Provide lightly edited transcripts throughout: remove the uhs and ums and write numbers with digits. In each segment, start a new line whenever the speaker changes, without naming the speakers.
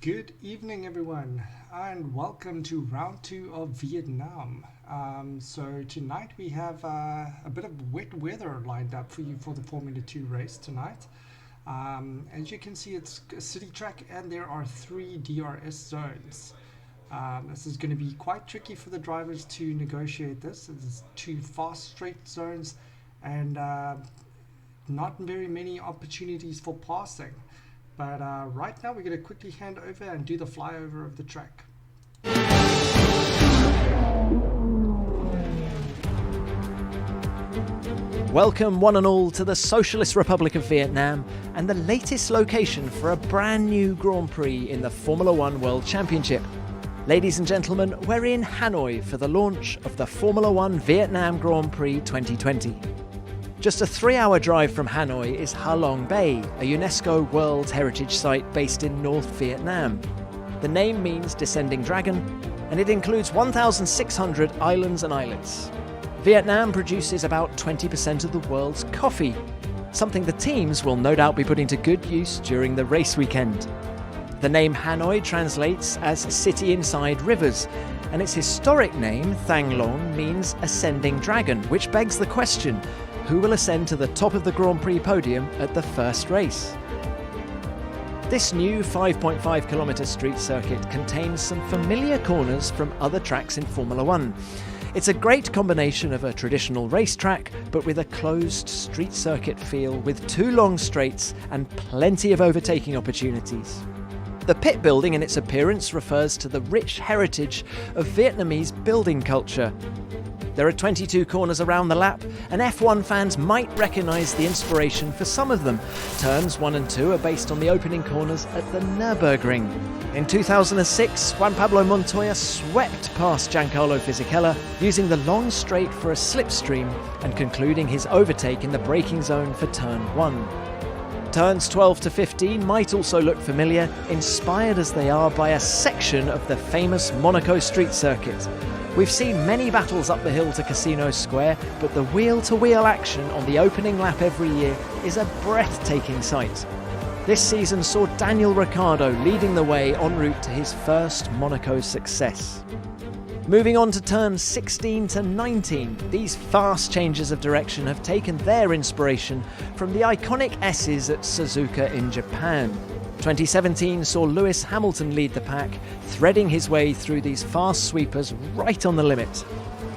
Good evening, everyone, and welcome to round two of Vietnam. So tonight we have a bit of wet weather lined up for you for the Formula 2 race tonight. As you can see, it's a city track and there are three DRS zones. This is going to be quite tricky for the drivers to negotiate this. It's two fast straight zones and not very many opportunities for passing. But right now we're going to quickly hand over and do the flyover of the track.
Welcome one and all to the Socialist Republic of Vietnam and the latest location for a brand new Grand Prix in the Formula One World Championship. Ladies and gentlemen, we're in Hanoi for the launch of the Formula One Vietnam Grand Prix 2020. Just a 3-hour drive from Hanoi is Ha Long Bay, a UNESCO World Heritage Site based in North Vietnam. The name means descending dragon, and it includes 1,600 islands and islets. Vietnam produces about 20% of the world's coffee, something the teams will no doubt be putting to good use during the race weekend. The name Hanoi translates as city inside rivers, and its historic name, Thang Long, means ascending dragon, which begs the question, who will ascend to the top of the Grand Prix podium at the first race? This new 5.5 kilometre street circuit contains some familiar corners from other tracks in Formula One. It's a great combination of a traditional racetrack, but with a closed street circuit feel with 2 long straights and plenty of overtaking opportunities. The pit building in its appearance refers to the rich heritage of Vietnamese building culture. There are 22 corners around the lap, and F1 fans might recognise the inspiration for some of them. Turns 1 and 2 are based on the opening corners at the Nürburgring. In 2006, Juan Pablo Montoya swept past Giancarlo Fisichella, using the long straight for a slipstream and concluding his overtake in the braking zone for turn 1. Turns 12 to 15 might also look familiar, inspired as they are by a section of the famous Monaco street circuit. We've seen many battles up the hill to Casino Square, but the wheel-to-wheel action on the opening lap every year is a breathtaking sight. This season saw Daniel Ricciardo leading the way en route to his first Monaco success. Moving on to turns 16 to 19, these fast changes of direction have taken their inspiration from the iconic S's at Suzuka in Japan. 2017 saw Lewis Hamilton lead the pack, threading his way through these fast sweepers right on the limit.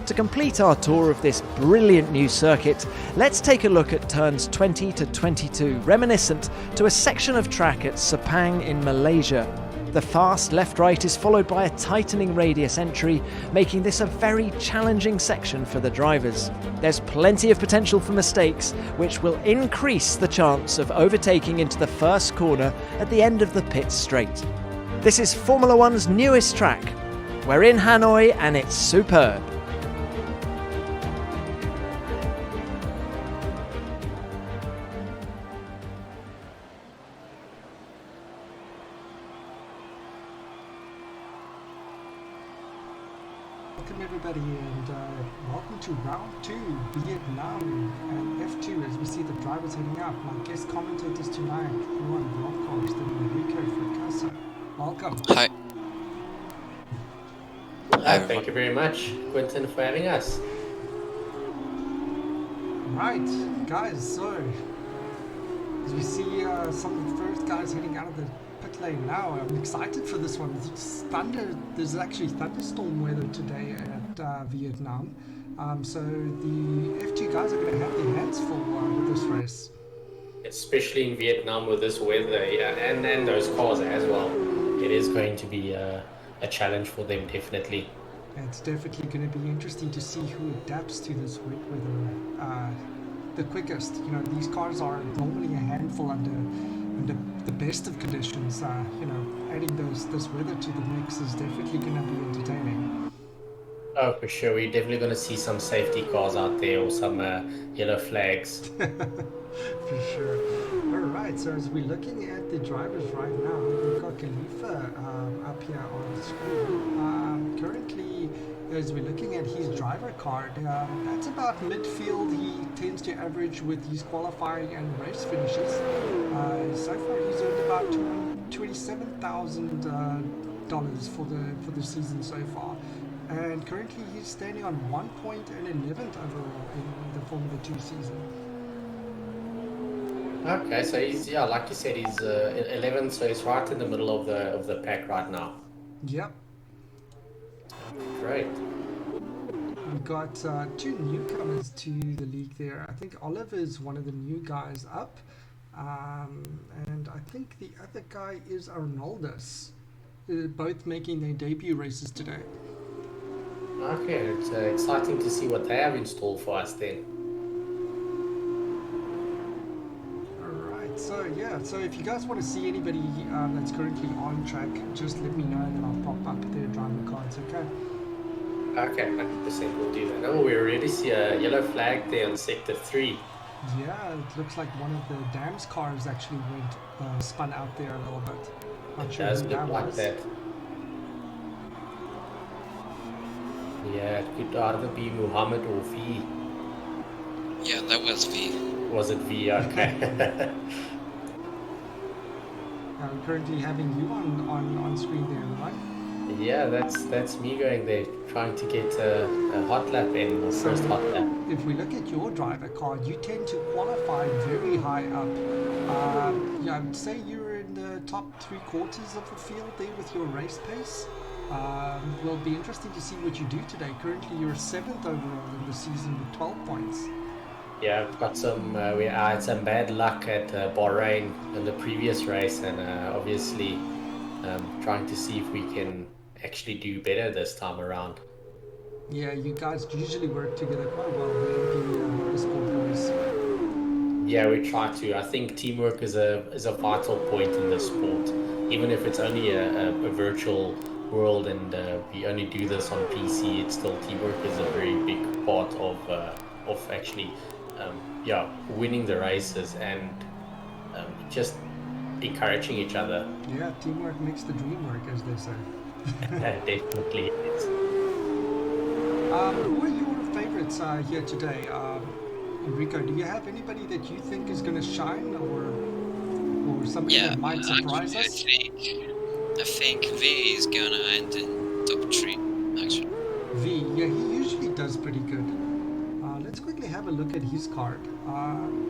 To complete our tour of this brilliant new circuit, let's take a look at turns 20 to 22, reminiscent to a section of track at Sepang in Malaysia. The fast left-right is followed by a tightening radius entry, making this a very challenging section for the drivers. There's plenty of potential for mistakes, which will increase the chance of overtaking into the first corner at the end of the pit straight. This is Formula One's newest track. We're in Hanoi and it's superb.
Welcome everybody and welcome to round 2, Vietnam and F2 as we see the drivers heading up. My guest commentators tonight, Juan Broncos and Enrico Fracasso. Welcome.
Hi.
Thank you very much, Quentin, for having us.
Right, guys, so as we see some of the first guys heading out of the pit lane now, I'm excited for this one. There's actually thunderstorm weather today at Vietnam. So the F2 guys are going to have their hands full with this race.
Especially in Vietnam with this weather, yeah, and those cars as well. It is going to be a challenge for them, definitely.
It's definitely going to be interesting to see who adapts to this wet weather the quickest. You know, these cars are normally a handful under the best of conditions. Adding this weather to the mix is definitely going to be entertaining.
Oh, for sure. We're definitely going to see some safety cars out there or some yellow flags.
For sure. All right, so as we're looking at the drivers right now, we've got Khalifa up here on the screen. Currently, as we're looking at his driver card, that's about midfield. He tends to average with his qualifying and race finishes. So far, he's earned about $27,000 for the season so far, and currently he's standing on 1 point and 11th overall in the Formula 2 season.
Okay, so he's, yeah, like you said, he's 11th, so he's right in the middle of the pack right now.
Yep.
Great.
We got two newcomers to the league there. I think Oliver is one of the new guys up, and I think the other guy is Arnoldus. Both making their debut races today.
Okay, it's exciting to see what they have in store for us then.
Alright, so yeah, so if you guys want to see anybody that's currently on track, just let me know and then I'll pop up their driver cards, okay?
Okay, 100% we'll do that. Oh, we already see a yellow flag there on Sector 3.
Yeah, it looks like one of the Dams cars actually went spun out there a little bit. Not sure
Does
who
look
that
like
was.
that. Yeah, it could either be Muhammad or V.
Yeah, that was V.
Was it V? Okay.
I'm currently having you on screen there, right?
Yeah, that's me going there, trying to get a hot lap in, or
So
first hot lap.
if we look at your driver card, you tend to qualify very high up. Yeah, I'd say you're in the top 3/4 of the field there with your race pace. Will be interesting to see what you do today. Currently, you're 7th overall in the season with 12 points.
Yeah, I've got some. We had some bad luck at Bahrain in the previous race, and obviously trying to see if we can actually do better this time around.
Yeah, you guys usually work together quite well there, the motorsport boys.
Yeah, we try to. I think teamwork is a vital point in this sport, even if it's only a virtual world and we only do this on PC. It's still teamwork is a very big part of actually winning the races and just encouraging each other.
Yeah, teamwork makes the dream work, as they say.
Definitely is.
Who are your favorites here today? Enrico, do you have anybody that you think is going to shine or somebody
Yeah,
that might surprise
actually,
us?
I think V is gonna end in top 3, actually.
V, yeah, he usually does pretty good. Let's quickly have a look at his card.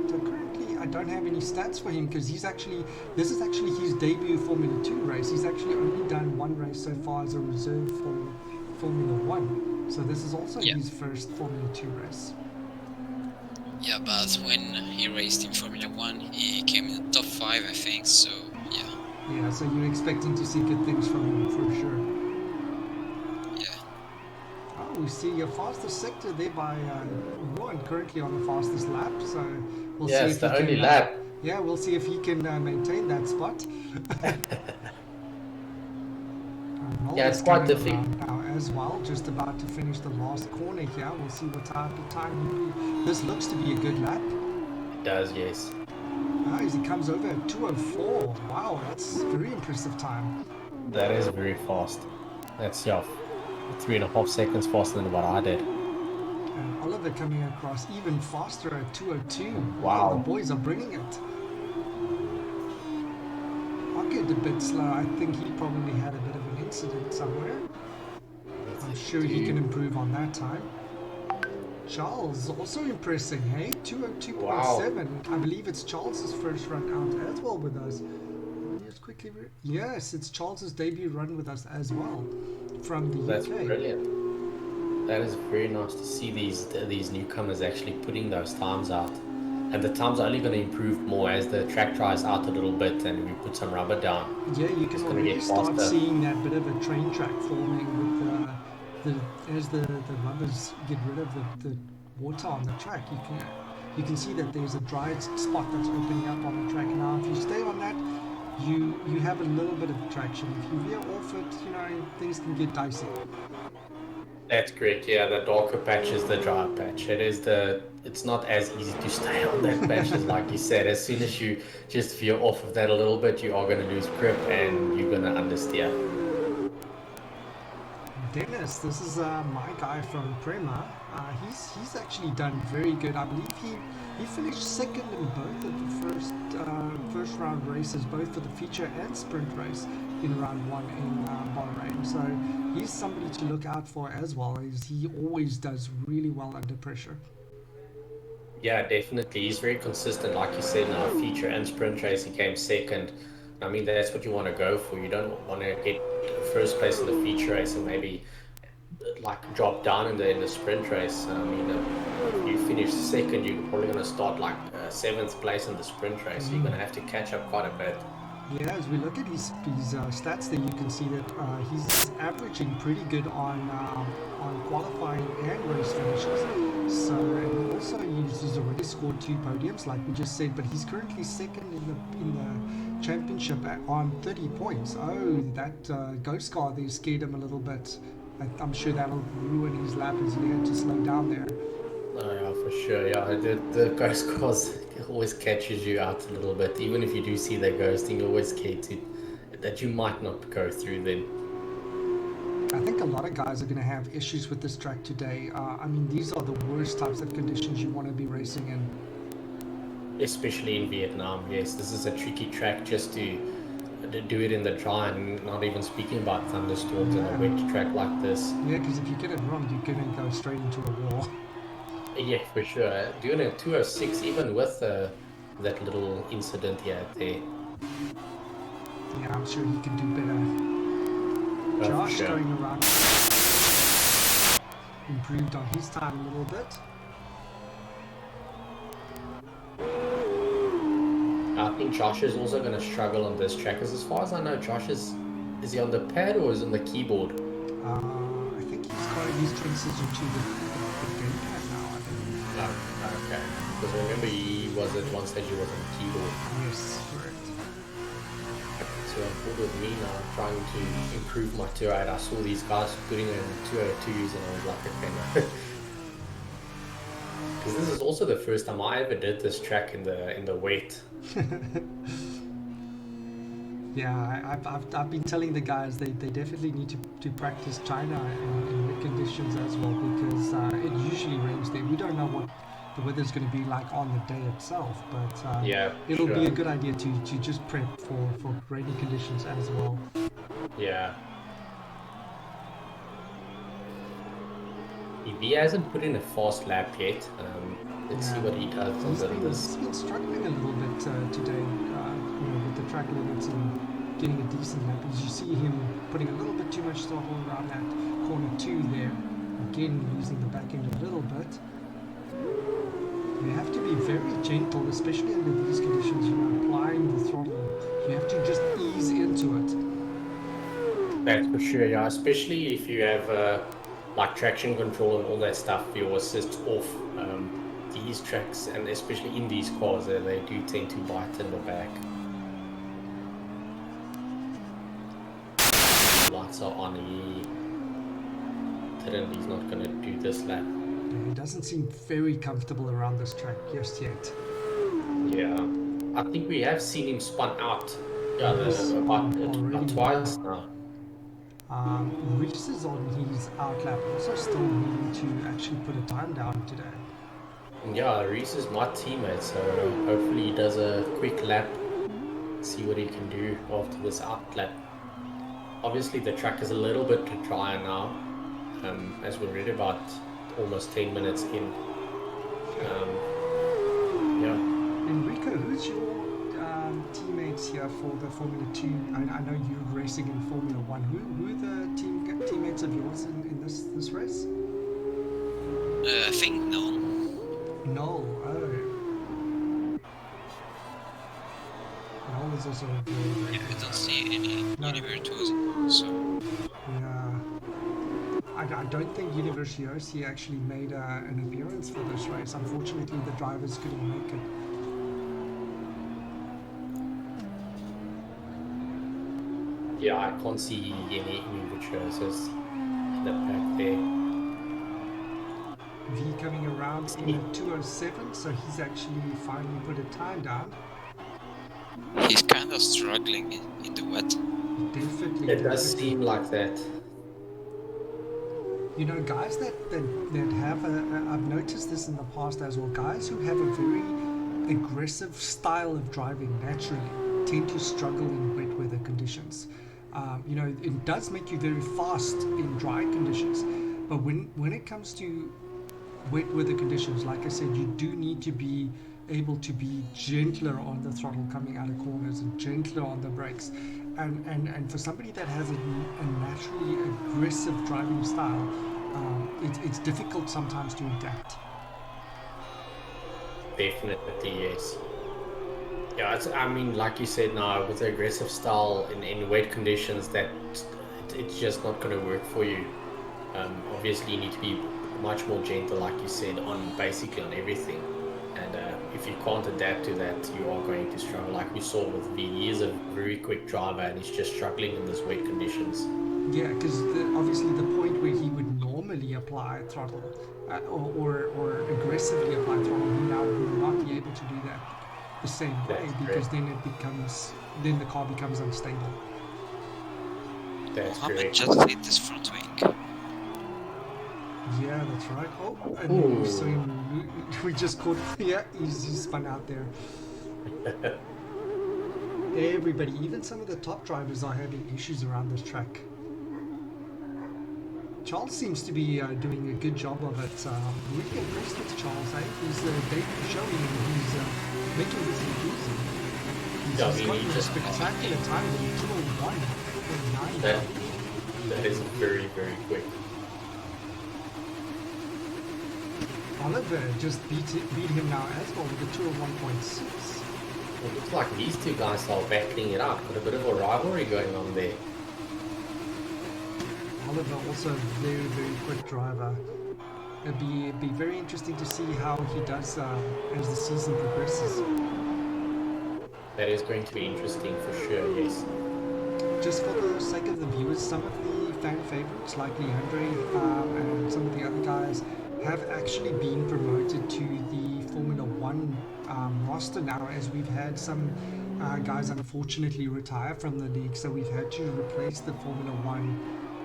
So currently, I don't have any stats for him because this is actually his debut Formula 2 race. He's actually only done one race so far as a reserve for Formula 1. So this is also his first Formula 2 race.
Yeah, but when he raced in Formula 1, he came in the top 5, I think, so yeah.
Yeah, so you're expecting to see good things from him for sure.
Yeah.
Oh, we see a fastest sector there by Rowan, currently on the fastest lap. So we'll see if
It's the
he
only
can,
lap.
yeah, we'll see if he can maintain that spot.
Yeah, it's quite difficult
now as well. Just about to finish the last corner here. We'll see what type of time he do. This looks to be a good lap.
It does, yes.
As he comes over at 2:04. Wow, that's very impressive time.
That is very fast. That's 3.5 seconds faster than what I did.
And Oliver coming across even faster at 2:02.
Wow.
The boys are bringing it. Pocket a bit slow. I think he probably had a bit of an incident somewhere. I'm sure he can improve on that time. Charles also impressing, hey? 2:02.7. I believe it's Charles's first run out as well with us. Just quickly, yes, it's Charles's debut run with us as well from the
That's
UK.
brilliant. That is very nice to see these newcomers actually putting those times out. And the times are only going to improve more as the track dries out a little bit and we put some rubber down.
Yeah, you can already start seeing that bit of a train track forming with as the rubbers get rid of the water on the track. You can see that there's a dry spot that's opening up on the track now. If you stay on that, you have a little bit of traction. If you veer off it, things can get dicey.
That's correct. Yeah, the darker patch is the dry patch. It's not as easy to stay on that patch as like you said. As soon as you just veer off of that a little bit, you are going to lose grip and you're going to understeer.
Dennis, this is my guy from Prema. He's actually done very good. I believe he finished second in both of the first round races, both for the feature and sprint race in round one in Bahrain. So he's somebody to look out for as well. He always does really well under pressure.
Yeah, definitely. He's very consistent. Like you said, in our feature and sprint race, he came second. I mean, that's what you want to go for. You don't want to get first place in the feature race and maybe like drop down in the sprint race. I mean, if you finish second, you're probably going to start like seventh place in the sprint race. So you're going to have to catch up quite a bit.
Yeah, as we look at his stats there, you can see that he's averaging pretty good on qualifying and race finishes. So, and also he's already scored 2 podiums, like we just said, but he's currently second in the championship on 30 points. Oh, that ghost car there scared him a little bit. I'm sure that'll ruin his lap as he had to slow down there.
Oh, yeah, for sure. Yeah, the ghost cars always catches you out a little bit. Even if you do see the ghosting, you're always scared that you might not go through them.
I think a lot of guys are going to have issues with this track today. I mean, these are the worst types of conditions you want to be racing in.
Especially in Vietnam, yes. This is a tricky track just to do it in the dry, and not even speaking about thunderstorms and a wet track like this.
Yeah, because if you get it wrong, you're going to go straight into a wall.
Yeah, for sure. Doing a 206, even with that little incident here there.
Yeah, I'm sure he can do better. Josh
sure.
going around. Improved on his time a little bit.
I think Josh is also going to struggle on this track, because as far as I know, Josh is he on the pad or is on the keyboard?
I think he's transitioned to the gamepad now, I think.
Oh, okay. Because I remember he was at one stage he was on the keyboard.
Yes, correct.
So I'm bored with me now trying to improve my 208. I saw these guys putting in 202s and I was like, okay, no. Because this is also the first time I ever did this track in the wet.
Yeah, I've been telling the guys they definitely need to practice China in wet conditions as well, because it usually rains there. We don't know what the weather's going to be like on the day itself, but it'll be a good idea to just prep for rainy conditions as well.
Yeah. He hasn't put in a fast lap yet. Let's see what he does on this.
He's been struggling a little bit today, with the track limits and getting a decent lap. As you see him putting a little bit too much throttle around that corner 2 there. Again, using the back end a little bit. You have to be very gentle, especially under these conditions. Applying the throttle. You have to just ease into it.
That's for sure, yeah. Especially if you have like traction control and all that stuff, your assist off. These tracks, and especially in these cars, they do tend to bite in the back. Lights are on. He's not going to do this lap.
He doesn't seem very comfortable around this track just yet.
Yeah, I think we have seen him spun out. Yeah, about twice now.
Reese is on his out lap, also still needing to actually put a time down today.
Yeah, Reese is my teammate, so hopefully he does a quick lap, see what he can do after this out lap. Obviously the track is a little bit drier now, as we read about almost 10 minutes in. Yeah.
Enrico, who's your teammates here for the Formula 2? I know you're racing in Formula 1. Who are the teammates of yours in this race?
I think no.
Noel, Noel is also a very
Yeah, I don't see any Univirtuosi, so...
Yeah. I don't think Universiosi actually made an appearance for this race. Unfortunately, the drivers couldn't make it.
Yeah, I can't see any Virtuosos in the pack there.
V coming around in a 207, so he's actually finally put a time down.
He's kind of struggling in the wet.
Definitely.
It does seem like that.
You know, guys that have I've noticed this in the past as well, guys who have a very aggressive style of driving naturally tend to struggle in wet weather conditions. You know, it does make you very fast in dry conditions, but when it comes to wet weather conditions, like I said, you do need to be able to be gentler on the throttle coming out of corners and gentler on the brakes. And for somebody that has a naturally aggressive driving style, it's difficult sometimes to adapt.
Definitely, yes. Yeah, I mean, like you said now, with the aggressive style in wet conditions, that it's just not going to work for you. Obviously, you need to be much more gentle, like you said, on basically on everything. And if you can't adapt to that, you are going to struggle. Like we saw with V, he is a very quick driver, and he's just struggling in these wet conditions.
Yeah, because obviously the point where he would normally apply throttle or aggressively apply throttle, he now will not be able to do that the same way
That's
because
correct.
then the car becomes unstable.
That's
Mohammed
correct.
just hit this front wing.
Yeah, that's right. Oh, and
Ooh.
we saw him. We just caught. Yeah, he's spun out there. Everybody, even some of the top drivers, are having issues around this track. Charles seems to be doing a good job of it. Really impressed with Charles. His debut showing he's making this look easy.
Yeah, I
He's
mean,
got
he
a
just
spectacular time with 2:01.9.
that is very, very quick.
Oliver just beat him now as well with a 2:01.6.
It looks like these two guys are battling it out. Got a bit of a rivalry going on there.
Oliver also a very, very quick driver. It'd be very interesting to see how he does as the season progresses.
That is going to be interesting for sure, yes.
Just for the sake of the viewers, some of the fan favorites like Leandre and some of the other guys have actually been promoted to the Formula One roster now, as we've had some guys unfortunately retire from the league, so we've had to replace the Formula One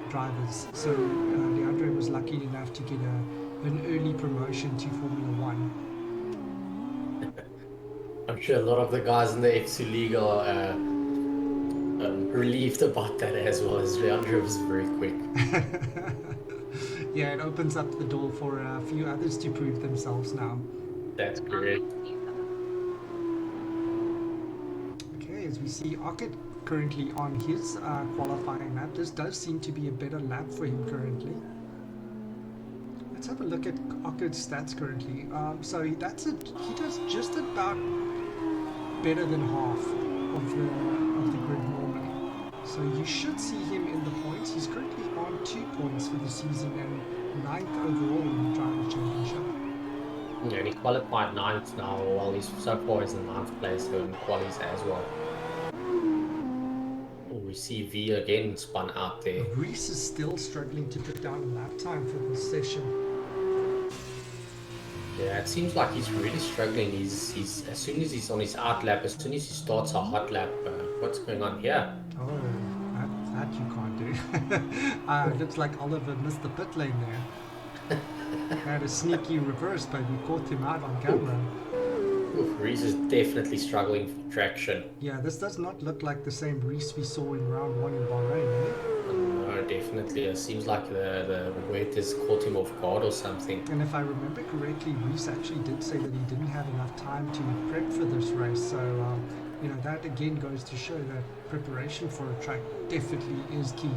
drivers. So Leandre was lucky enough to get an early promotion to Formula One.
I'm sure a lot of the guys in the F2 League are relieved about that as well, as Leandro was very quick.
Yeah, it opens up the door for a few others to prove themselves now.
That's correct.
Okay, as we see Ockett currently on his qualifying lap, this does seem to be a better lap for him currently. Let's have a look at Ockett's stats currently. So he does just about better than half of the grid normally. So you should see him in the points. He's currently on 2 points for the season and 9th overall in the Drivers' Championship.
Yeah, and he qualified 9th now, while he's so far is in 9th place in qualies as well. Oh, we see V again spun out there.
Reese is still struggling to put down a lap time for this session.
Yeah, it seems like he's really struggling. He's as soon as he's on his out lap, as soon as he starts a hot lap, what's going on here?
Oh, that you can't do. Looks like Oliver missed the pit lane there. Had a sneaky reverse, but we caught him out on camera.
Oof, Reese is definitely struggling for traction.
Yeah, this does not look like the same Reese we saw in round 1 in Bahrain, eh?
No, definitely. It seems like the weight has caught him off guard or something.
And if I remember correctly, Reese actually did say that he didn't have enough time to prep for this race. So, you know, that again goes to show that preparation for a track definitely is key.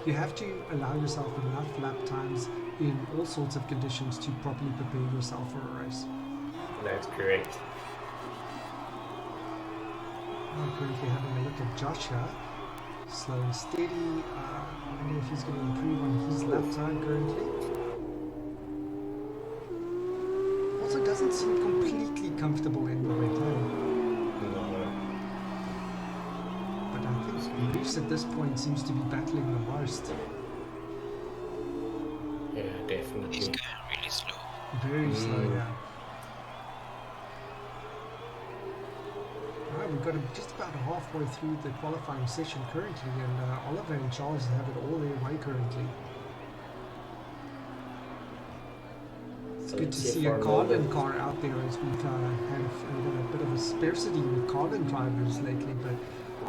You have to allow yourself enough lap times in all sorts of conditions to properly prepare yourself for a race.
That's correct.
I'm currently having a look at Joshua. Slow and steady. I wonder if he's going to improve on his lap time currently. Also doesn't seem completely comfortable in the wet lane.
No.
But I think Reese at this point seems to be battling the most.
Yeah, definitely.
He's going really slow.
Very slow, yeah. Alright, we've got just about halfway through the qualifying session currently, and Oliver and Charles have it all their way currently. It's
So
good to
let's
see
for
a
a
Carlin
moment.
car out there as we've had a bit of a scarcity with Carlin drivers lately, but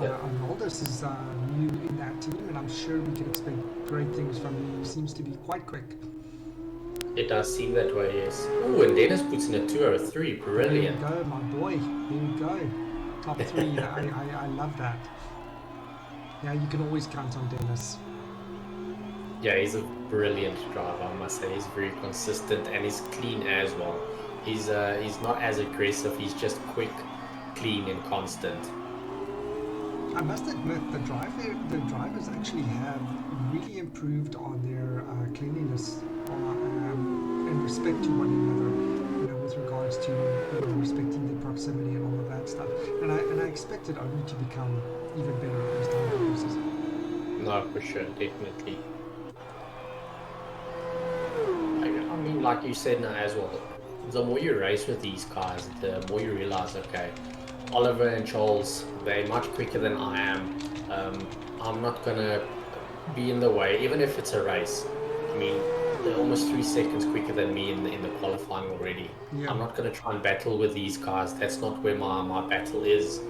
Yeah.
Arnoldus is new in that team, and I'm sure we can expect great things from him. He seems to be quite quick.
It does seem that way, yes. Oh, and Dennis puts in a 203.
There you
Brilliant.
go, my boy. There you go. Top three. I love that. Yeah, you can always count on Dennis.
Yeah, he's a brilliant driver, I must say. He's very consistent and he's clean as well. He's not as aggressive. He's just quick, clean, and constant.
I must admit, the drivers actually have really improved on their cleanliness in respect to one another. You know, with regards to respecting the proximity and all of that stuff. And I expect it only to become even better as time progresses.
No, for sure, definitely. I mean, like you said now as well, the more you race with these guys, the more you realize, okay, Oliver and Charles, they're much quicker than I am. I'm not gonna be in the way, even if it's a race. I mean, they're almost 3 seconds quicker than me in the qualifying already.
Yeah.
I'm not gonna try and battle with these guys. That's not where my battle is.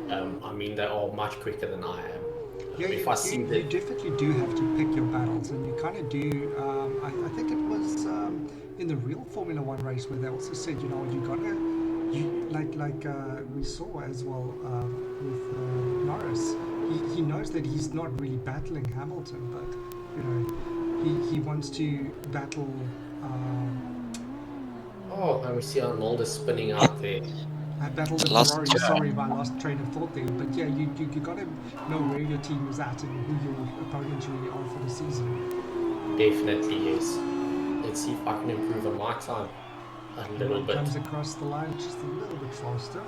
I mean, they are much quicker than I am.
Yeah,
If
you,
I see
you, you
that,
definitely do have to pick your battles, and you kind of do. I think it was in the real Formula One race where they also said, you know, you gotta, we saw as well with Norris. He knows that he's not really battling Hamilton, but you know, he wants to battle.
oh, and we see Arnold is spinning out there.
I battled the
Last
Ferrari.
turn.
Sorry, my lost train of thought there. But yeah, you gotta know where your team is at and who your opponents really are for the season.
Definitely, yes. Let's see if I can improve on my time a little bit.
Comes across the line just a little bit faster.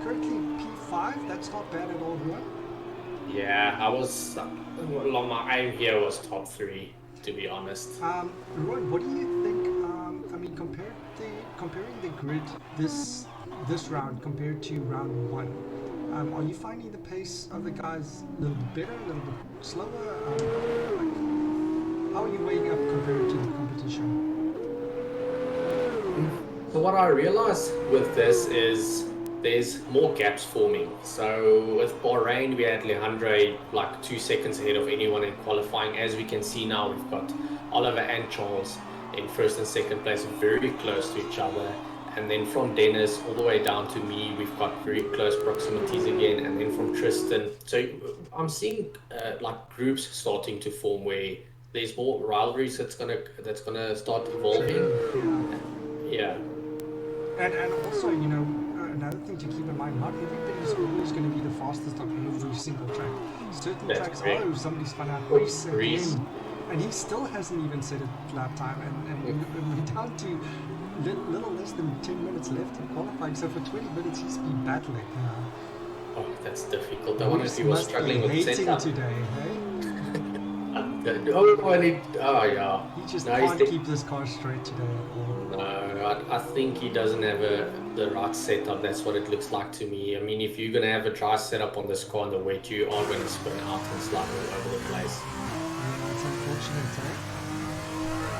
Currently P5. That's not bad at all, Ruan.
Yeah, I was. Well, my aim here was top 3, to be honest.
Ruan, what do you think? I mean, comparing the grid this round compared to round 1, are you finding the pace of the guys a little bit better, a little bit slower? How are you weighing up compared to the competition?
So what I realized with this is there's more gaps forming. So with Bahrain, we had Alejandro like 2 seconds ahead of anyone in qualifying. As we can see now, we've got Oliver and Charles in first and second place, very close to each other. And then from Dennis all the way down to me, we've got very close proximities again. And then from Tristan, so I'm seeing like groups starting to form where there's more rivalries that's gonna start evolving. Yeah.
And also, you know, another thing to keep in mind, not everybody's always going to be the fastest on every single track. Certain
That's
tracks,
correct.
oh, somebody spun out Prix
Prix.
again. And he still hasn't even set a lap time. And we're down to little less than 10 minutes left in qualifying. So for 20 minutes, he's been battling.
Oh, that's difficult. I wonder if he was
Must
struggling
be
with
hating
setup.
today, hey?
Oh yeah.
He just
No,
can't keep this car straight today at all.
No, I think he doesn't have the right setup. That's what it looks like to me. I mean, if you're gonna have a dry setup on this car on the wet, you are gonna spin out and slide all over the place.
Yeah, it's unfortunate, eh?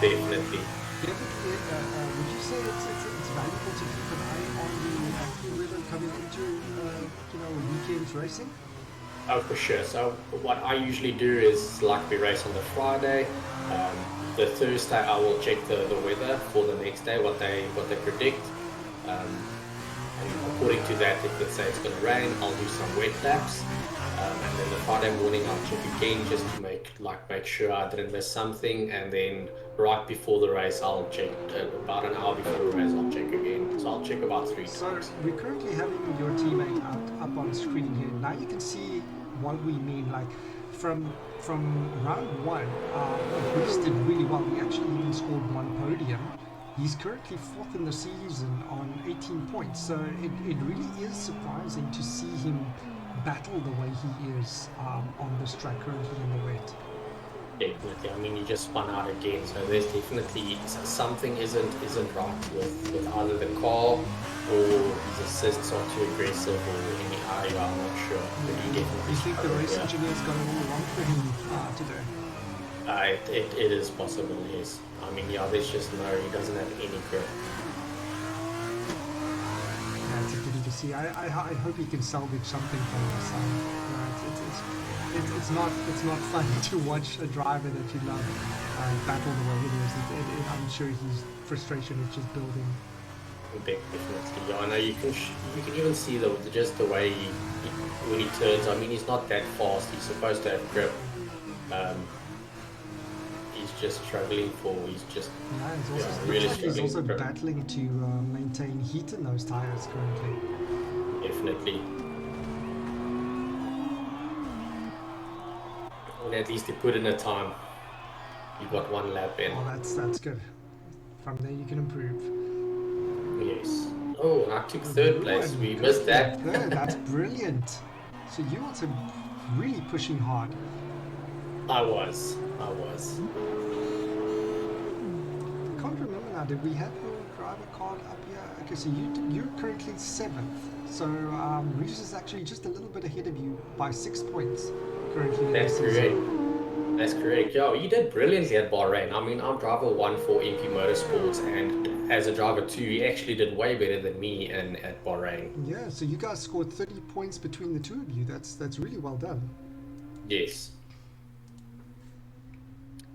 Definitely.
Would you say it's valuable to keep an eye on the active rhythm coming into weekends racing?
Oh, for sure. So what I usually do is like we race on the Friday. The Thursday I will check the weather for the next day, what they predict. And according to that, if let's say it's going to rain, I'll do some wet laps. And then the Friday morning I'll check again just to make sure I didn't miss something. And then right before the race I'll check about an hour before the race I'll check again. So I'll check about 3
So
times.
we're currently having your teammate up on screen here. Now you can see what we mean. Like from round 1, Bruce did really well. He actually even scored 1 podium. He's currently 4th in the season on 18 points. So it really is surprising to see him battle the way he is on this track currently in the wet.
Definitely. I mean, he just spun out again, so there's definitely something isn't right with either the car or his assists are too aggressive or any area. I'm not sure. But he definitely.
You think the
struggled
race
here.
engineer's got it all wrong for him today?
It is possible, yes. I mean, yeah, there's just he doesn't have any grip.
Yeah, it's a pity to see. I hope he can salvage something from this. It's not fun to watch a driver that you love battle the way it is. I'm sure his frustration is just building.
Definitely, yeah. I know you can even see just the way when he turns. I mean, he's not that fast. He's supposed to have grip. He's just struggling for. He's just really struggling.
He's also battling to maintain heat in those tires currently.
Definitely. And at least he put in a time. You got one lap in.
Oh, that's good. From there you can improve.
Yes. Oh, and I took third place. We missed that.
Third. That's brilliant. So you also really pushing hard.
I was.
I can't remember now. Did we have your driver card up here? Okay, so you're currently 7th. So Regis is actually just a little bit ahead of you by 6 points currently.
That's correct. That's correct. Yo, you did brilliantly at Bahrain. I mean, I'm driver 1 for MP Motorsports, and as a driver 2, he actually did way better than me at Bahrain.
Yeah, so you guys scored 30 points between the two of you. That's really well done.
Yes.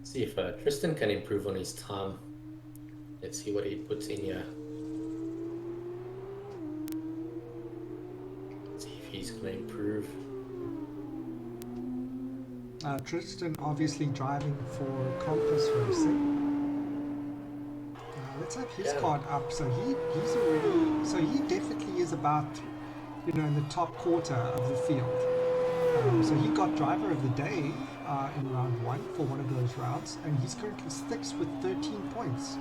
See if Tristan can improve on his time. Let's see what he puts in here. See if he's going to improve.
Tristan obviously driving for Compass Racing. Let's have his card up. So he definitely is about, in the top quarter of the field. So he got driver of the day in round 1 for one of those rounds, and he's currently 6th with 13 points.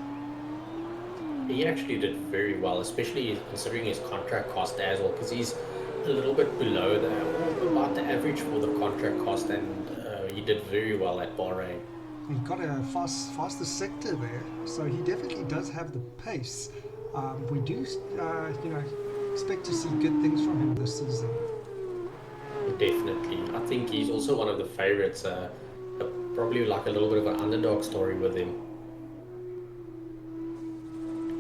He actually did very well, especially considering his contract cost as well, because he's a little bit below about the average for the contract cost, and he did very well at Bahrain.
He got a faster sector there, so he definitely does have the pace. We do, expect to see good things from him this season.
Definitely. I think he's also one of the favorites. Probably like a little bit of an underdog story with him.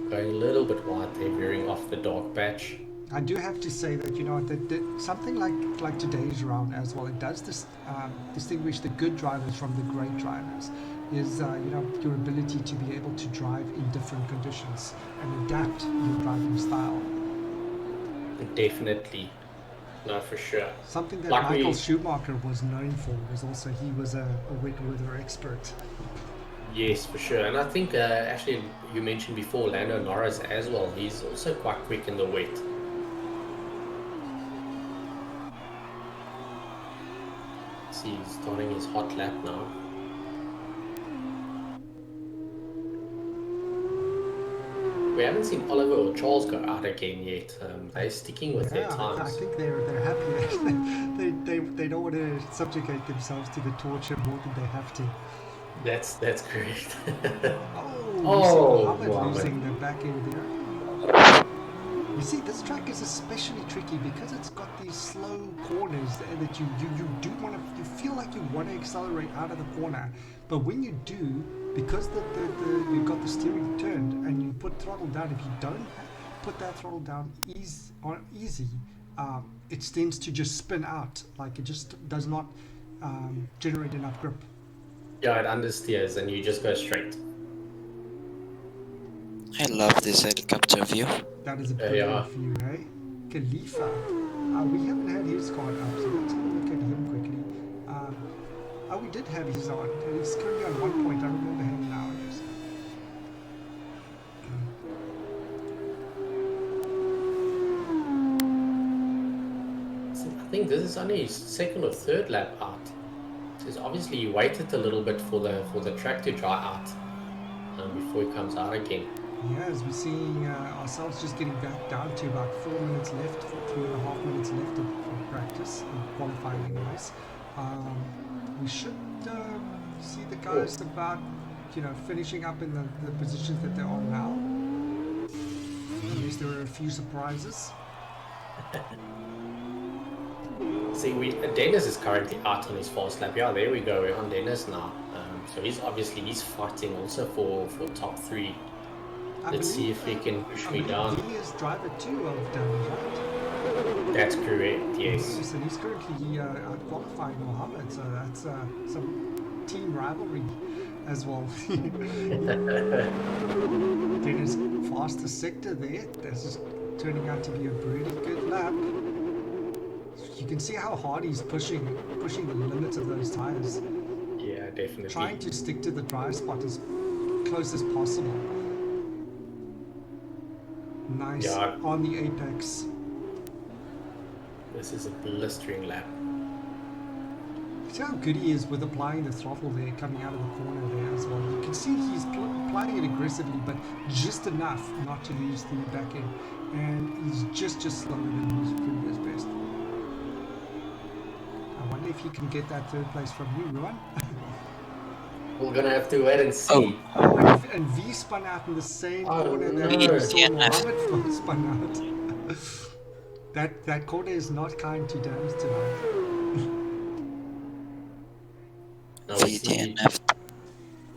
Going a little bit wide there, veering off the dark patch.
I do have to say that that something like today's round as well, it does distinguish the good drivers from the great drivers. Is your ability to be able to drive in different conditions and adapt your driving style.
Definitely, no, for sure.
Something that Michael Schumacher was known for was also he was a wet weather expert.
Yes, for sure. And I think actually you mentioned before Lando Norris as well. He's also quite quick in the wet. See, he's starting his hot lap now. We haven't seen Oliver or Charles go out again yet. They're sticking with their times.
I think they're happy. they don't want to subjugate themselves to the torture more than they have to.
That's correct.
Mohammed losing the back end there. You see, this track is especially tricky because it's got these slow corners that you do want to. You feel like you want to accelerate out of the corner, but when you do, because you've got the steering turned and you put throttle down, if you don't put that throttle down easy, it tends to just spin out. Like it just does not generate enough grip.
Yeah, it understeers and you just go straight.
I love this helicopter view.
That is a brilliant view, eh? Khalifa. We haven't had his card up, so let's have a look at him quickly. We did have his on. He's currently on 1 point. I remember him now.
I think this is only his second or third lap out. Because obviously he waited a little bit for the track to dry out before he comes out again.
Yeah, as we're seeing ourselves just getting back down to about 4 minutes left, 3.5 minutes left of practice, qualifying anyways. We should see the guys about, finishing up in the positions that they're on now. Unless there are a few surprises.
See, Dennis is currently out on his fast lap. Yeah, there we go. We're on Dennis now. So he's fighting also for top 3. Let's see if he can push me down.
He is driver 2 of Dennis, right?
That's correct. Yes.
Yes, and he's currently out qualifying Mohammed, so that's some team rivalry as well. Dennis fastest sector there. This is turning out to be a pretty good lap. You can see how hard he's pushing the limits of those tires.
Yeah, definitely.
Trying to stick to the dry spot as close as possible. Nice on the apex.
This is a blistering lap.
See how good he is with applying the throttle there, coming out of the corner there as well. You can see he's applying it aggressively, but just enough not to lose the back end. And he's just slower than his previous best. I wonder if he can get that 3rd place from you, Ruan.
We're gonna have to wait and see.
And V spun out in the same corner that we saw Mohammed spun out. That corner is not kind to Dams tonight.
DNF.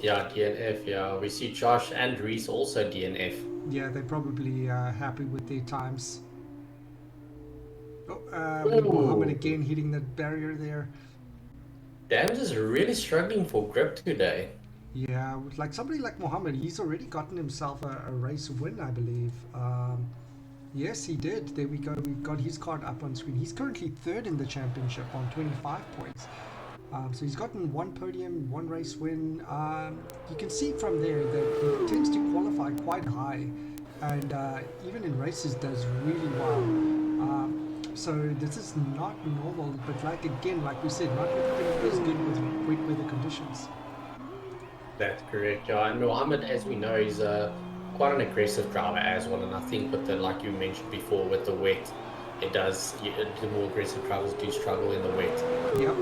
Yeah, DNF. Yeah, we see Josh and Reese also DNF.
Yeah, they're probably happy with their times. Mohammed again hitting that barrier there.
Dams is really struggling for grip today.
Yeah, like somebody like Mohammed, he's already gotten himself a race win, I believe. Yes, he did. There we go. We've got his card up on screen. He's currently 3rd in the championship on 25 points. So he's gotten 1 podium, 1 race win. You can see from there that he tends to qualify quite high, and even in races does really well. So this is not normal, but like we said, not everybody is good with wet weather conditions.
That's correct, yeah. And Mohammed, as we know, is quite an aggressive driver as well. And I think with like you mentioned before, with the wet, the more aggressive drivers do struggle in the wet.
Yep,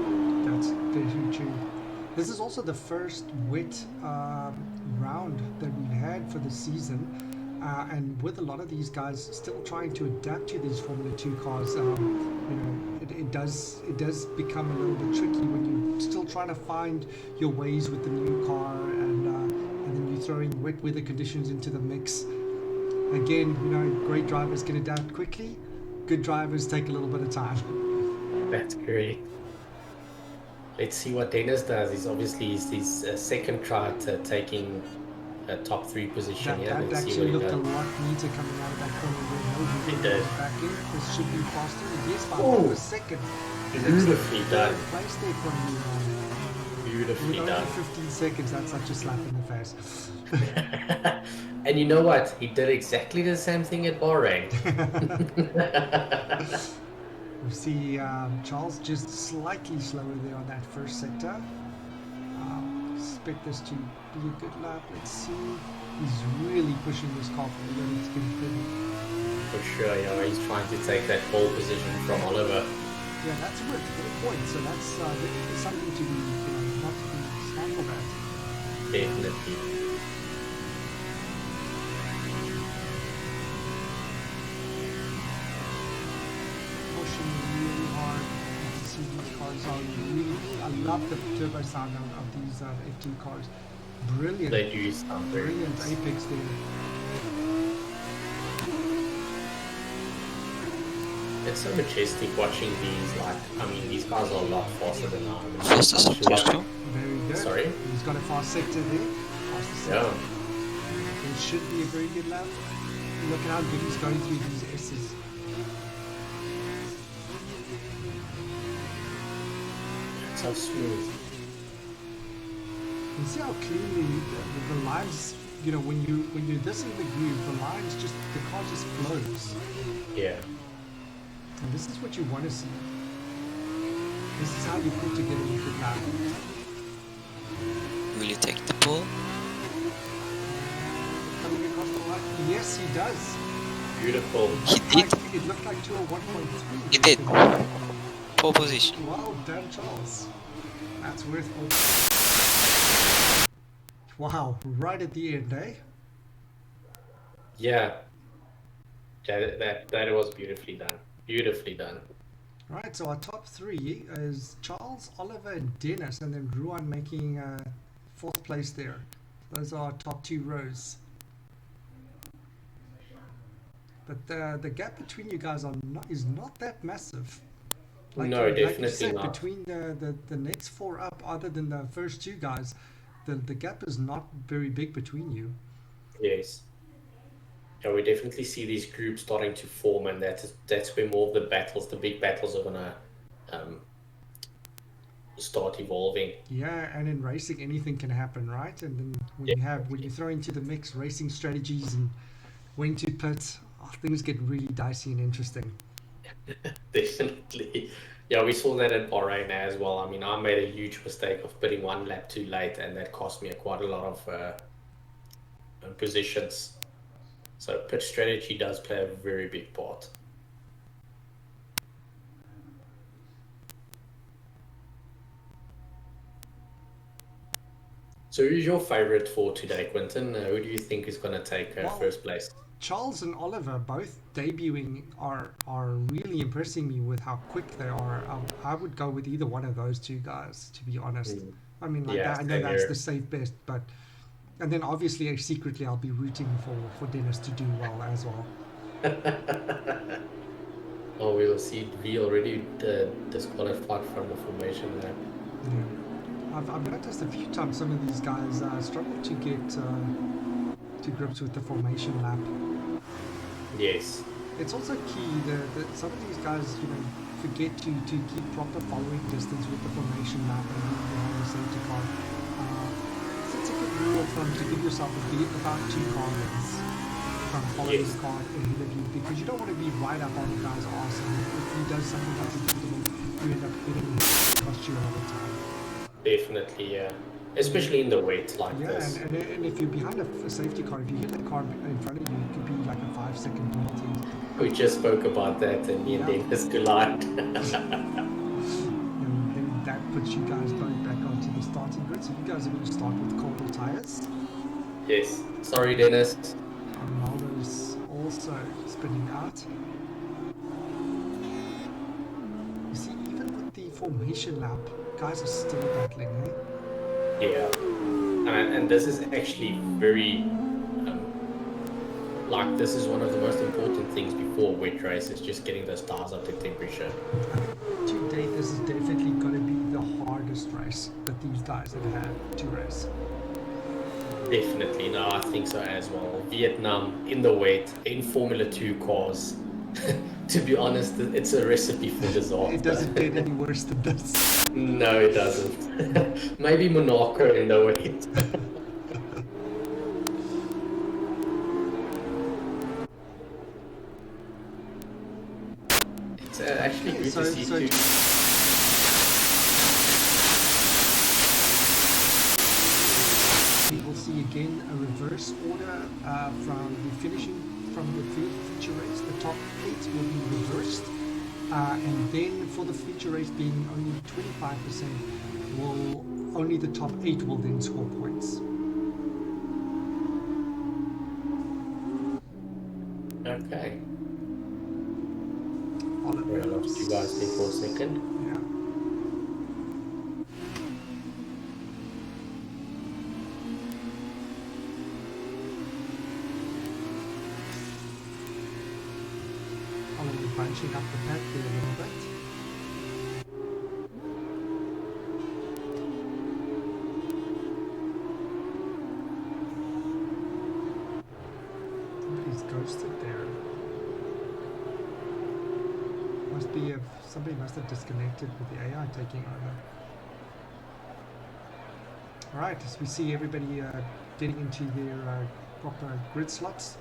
that's very true. This is also the first wet round that we've had for the season. And with a lot of these guys still trying to adapt to these Formula 2 cars, it does become a little bit tricky when you're still trying to find your ways with the new car, and then you're throwing wet weather conditions into the mix. Again, great drivers can adapt quickly. Good drivers take a little bit of time.
That's great. Let's see what Dennis does. He's obviously his second try at taking a top 3 position.
That actually looked a lot neater coming out of that corner.
It did.
Back in. This should be faster. Yes, by a second.
Beautifully done.
Place there from you.
Beautifully done.
15 seconds. That's such a slap in the face.
And you know what? He did exactly the same thing at Bahrain.
We see Charles just slightly slower there on that first sector. Expect this to be a good lap. Let's see. He's really pushing this car forward. It's getting good.
For sure, yeah. He's trying to take that pole position from Oliver.
Yeah, that's worth a good point. So that's definitely something to be, not to be stifled at.
Definitely.
Pushing really hard. You can see these cars are really. I love the turbo sound of these FT cars. Brilliant.
They do sound very
brilliant
nice.
apex there.
It's so majestic watching these. These cars are a lot faster than ours.
Fastest sectors too.
Very good.
Sorry?
He's got a fast sector there. Fastest sector.
Yeah.
It should be a very good lap. Look at how good he's going through these S's.
It's so smooth.
You see how cleanly the lines, when you're this in the groove, the lines the car just flows.
Yeah.
And this is what you want to see. This is how you put together a good lap.
Will you take the pole?
Coming across the line. Yes, he does.
Beautiful.
He did.
It looked like 201.3.
He did. Pole position.
Well done, Charles. That's worth it. Wow, right at the end, eh?
Yeah. That was beautifully done. Beautifully done.
Right, so our top three is Charles, Oliver, and Dennis, and then Ruan making fourth place there. Those are our top two rows. But the gap between you guys is not that massive.
No,
like you
definitely
said,
not.
between the next four up, other than the first two guys, the gap is not very big between you.
Yes. Yeah, we definitely see these groups starting to form, and that's where more of the battles, the big battles, are gonna start evolving.
Yeah, and in racing, anything can happen, right? And then when you throw into the mix racing strategies and when to pit, things get really dicey and interesting.
Definitely. Yeah, we saw that at Bahrain as well. I mean, I made a huge mistake of putting one lap too late, and that cost me quite a lot of positions. So pit strategy does play a very big part. So who's your favorite for today, Quentin? Who do you think is going to take first place?
Charles and Oliver both debuting are really impressing me with how quick they are. I would go with either one of those two guys, to be honest. I mean, like
Yeah,
that, I know
same
that's
here.
the safe bet, but and then obviously secretly I'll be rooting for Dennis to do well as well.
Oh, we'll see. V already disqualified from the formation lap.
Yeah. I've noticed a few times some of these guys struggle to get to grips with the formation lap.
Yes.
It's also key that some of these guys, forget to keep proper following distance with the formation lap and leave behind the safety car. It's a good rule of thumb to give yourself about 2 car lengths from following the car ahead of you, because you don't want to be right up on the guy's arse, and if he does something that's acceptable, you end up getting cost you a lot of time.
Definitely, yeah. Especially in the weight like this.
And if you're behind a safety car, if you hit the car in front of you, it could be like a 5-second penalty.
We just spoke about that, and me and Dennis collide.
And then that puts you guys both back onto the starting grid. So you guys are going to start with colder tires.
Yes. Sorry, Dennis.
And Mulder's also spinning out. You see, even with the formation lap, guys are still battling, eh?
Yeah. And this is actually very, this is one of the most important things before wet races, just getting those tires up to temperature.
To date, this is definitely going to be the hardest race that these guys have had to race.
Definitely, no, I think so as well. Vietnam, in the wet, in Formula 2 cars. To be honest, it's a recipe for disaster.
It doesn't get any worse than this.
No, it doesn't. Maybe Monaco in the wet. It's actually good to see too.
We will see again a reverse order from the feature race. The top 8 will be reversed, and then for the feature race being only 25%, only the top 8 will then score points.
Okay.
Oliver,
I lost you guys there for a second.
Yeah. Oliver bunching up the pack there a little bit. Somebody's ghosted there. Somebody must have disconnected with the AI taking over. Alright, as we see everybody getting into their proper grid slots.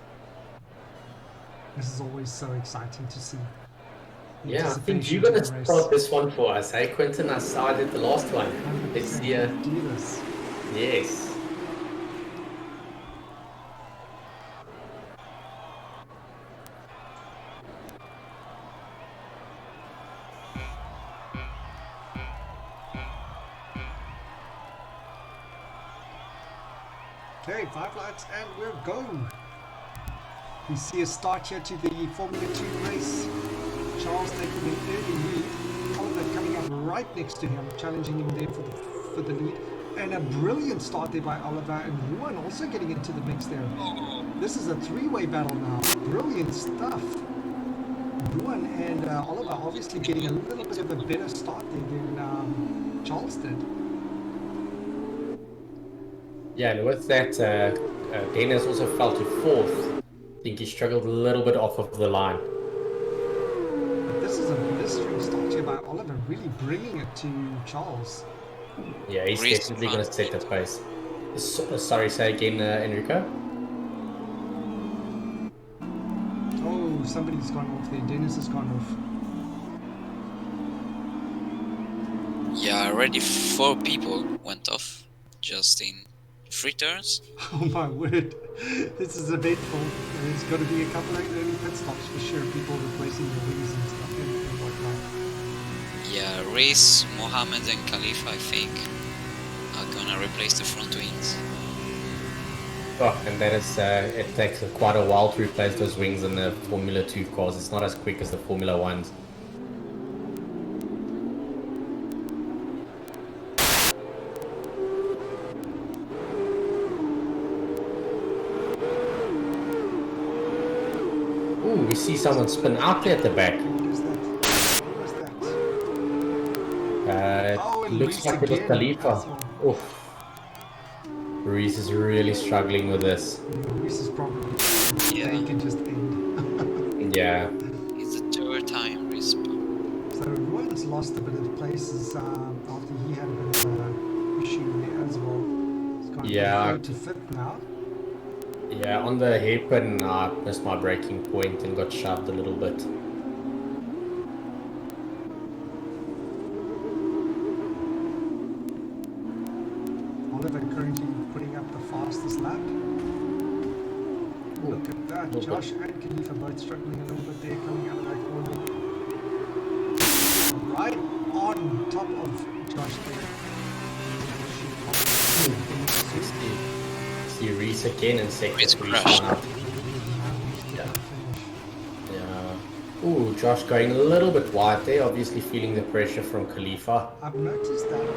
This is always so exciting to see.
Yeah, I think you're going to start this one for us, hey Quentin? I saw I did the last one. Let's see.
Do this.
Yes.
Okay, 5 laps and we're go. We see a start here to the Formula 2 race. Charles taking an early lead. Oliver coming up right next to him, challenging him there for the lead. And a brilliant start there by Oliver, and Juan also getting into the mix there. This is a three-way battle now. Brilliant stuff. Juan and Oliver obviously getting a little bit of a better start there than Charles did.
Yeah, and with that, Dennis also fell to fourth. I think he struggled a little bit off of the line.
But this is a blistering start here by Oliver, really bringing it to Charles.
Yeah, he's definitely going to set the pace. Sorry, say again, Enrico?
Oh, somebody's gone off there. Dennis has gone off.
Yeah, already 4 people went off just in 3 turns.
Oh my word. This is eventful. There's got to be a couple of early pit stops for sure. People replacing the wings and stuff and whatnot.
Yeah, Reese, Mohammed and Khalifa, I think, are gonna replace the front wings.
Oh, and that is, it takes quite a while to replace those wings in the Formula 2 cars. It's not as quick as the Formula 1s. Ooh, we see someone spin out there at the back.
What is that?
It looks like it was Khalifa. Oof. Reese is really struggling with this.
Reese is probably
Yeah.
he can just end.
Yeah.
It's the 3rd time Reese.
So Ruan's lost a bit of places after he had a bit of an issue there as well. He's gone
Yeah.
from 3rd to 5th now.
Yeah, on the hairpin, I missed my braking point and got shoved a little bit.
Oliver currently putting up the fastest lap. Look at that.
Little
Josh and Khalifa both struggling a little bit there coming out of that corner. Right on top of Josh there.
See Reese again in second.
Reese
Reese
crashed.
won out. Yeah. Yeah. Ooh, Josh going a little bit wide there, obviously feeling the pressure from Khalifa.
I've noticed that in